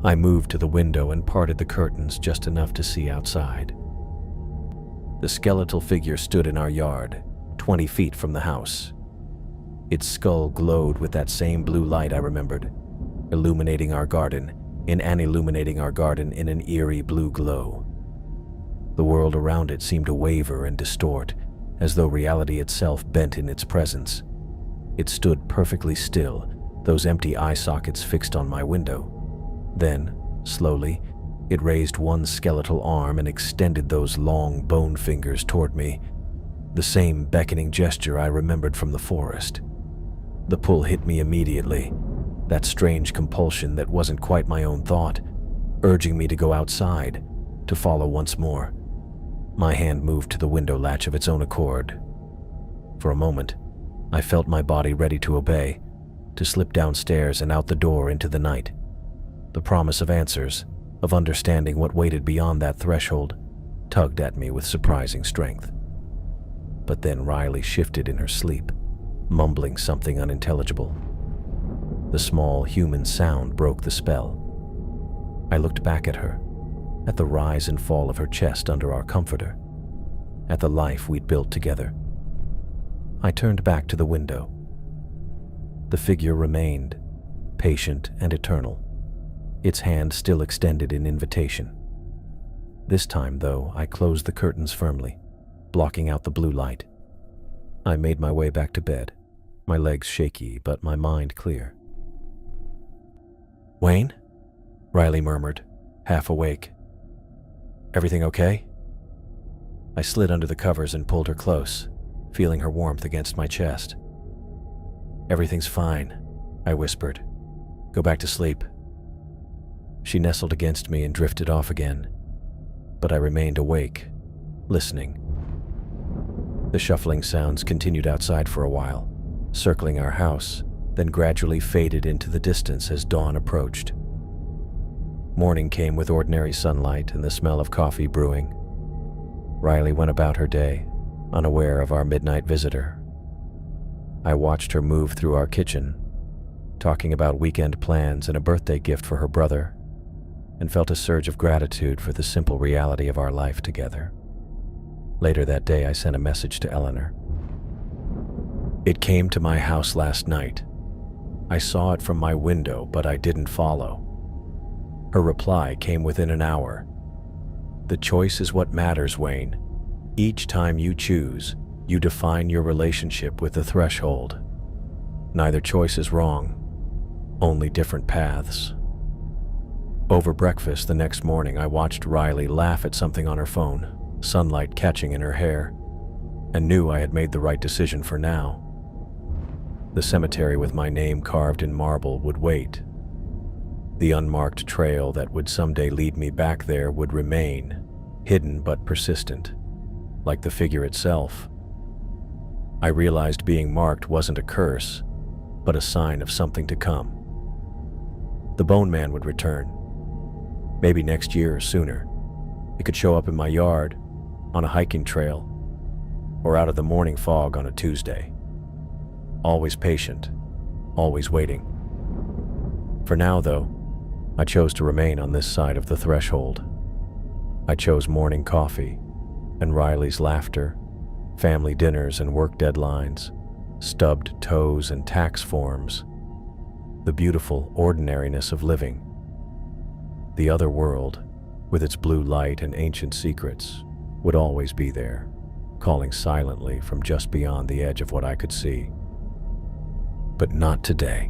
Speaker 1: I moved to the window and parted the curtains just enough to see outside. The skeletal figure stood in our yard, 20 feet from the house. Its skull glowed with that same blue light I remembered, illuminating our garden in an eerie blue glow. The world around it seemed to waver and distort, as though reality itself bent in its presence. It stood perfectly still, those empty eye sockets fixed on my window. Then, slowly, it raised one skeletal arm and extended those long bone fingers toward me, the same beckoning gesture I remembered from the forest. The pull hit me immediately, that strange compulsion that wasn't quite my own thought, urging me to go outside, to follow once more. My hand moved to the window latch of its own accord. For a moment, I felt my body ready to obey, to slip downstairs and out the door into the night. The promise of answers, of understanding what waited beyond that threshold, tugged at me with surprising strength. But then Riley shifted in her sleep, mumbling something unintelligible. The small human sound broke the spell. I looked back at her, at the rise and fall of her chest under our comforter, at the life we'd built together. I turned back to the window. The figure remained, patient and eternal, its hand still extended in invitation. This time, though, I closed the curtains firmly, blocking out the blue light. I made my way back to bed, my legs shaky but my mind clear. "Wayne?" Riley murmured, half awake. "Everything okay?" I slid under the covers and pulled her close, feeling her warmth against my chest. "Everything's fine," I whispered. "Go back to sleep." She nestled against me and drifted off again, but I remained awake, listening. The shuffling sounds continued outside for a while, circling our house, then gradually faded into the distance as dawn approached. Morning came with ordinary sunlight and the smell of coffee brewing. Riley went about her day, unaware of our midnight visitor. I watched her move through our kitchen, talking about weekend plans and a birthday gift for her brother, and felt a surge of gratitude for the simple reality of our life together. Later that day, I sent a message to Eleanor. "It came to my house last night. I saw it from my window, but I didn't follow." Her reply came within an hour. "The choice is what matters, Wayne. Each time you choose, you define your relationship with the threshold. Neither choice is wrong, only different paths." Over breakfast the next morning, I watched Riley laugh at something on her phone, sunlight catching in her hair, and knew I had made the right decision for now. The cemetery with my name carved in marble would wait. The unmarked trail that would someday lead me back there would remain, hidden but persistent, like the figure itself. I realized being marked wasn't a curse, but a sign of something to come. The bone man would return, maybe next year or sooner. It could show up in my yard, on a hiking trail, or out of the morning fog on a Tuesday. Always patient, always waiting. For now, though, I chose to remain on this side of the threshold. I chose morning coffee and Riley's laughter, family dinners and work deadlines, stubbed toes and tax forms, the beautiful ordinariness of living. The other world, with its blue light and ancient secrets, would always be there, calling silently from just beyond the edge of what I could see. But not today.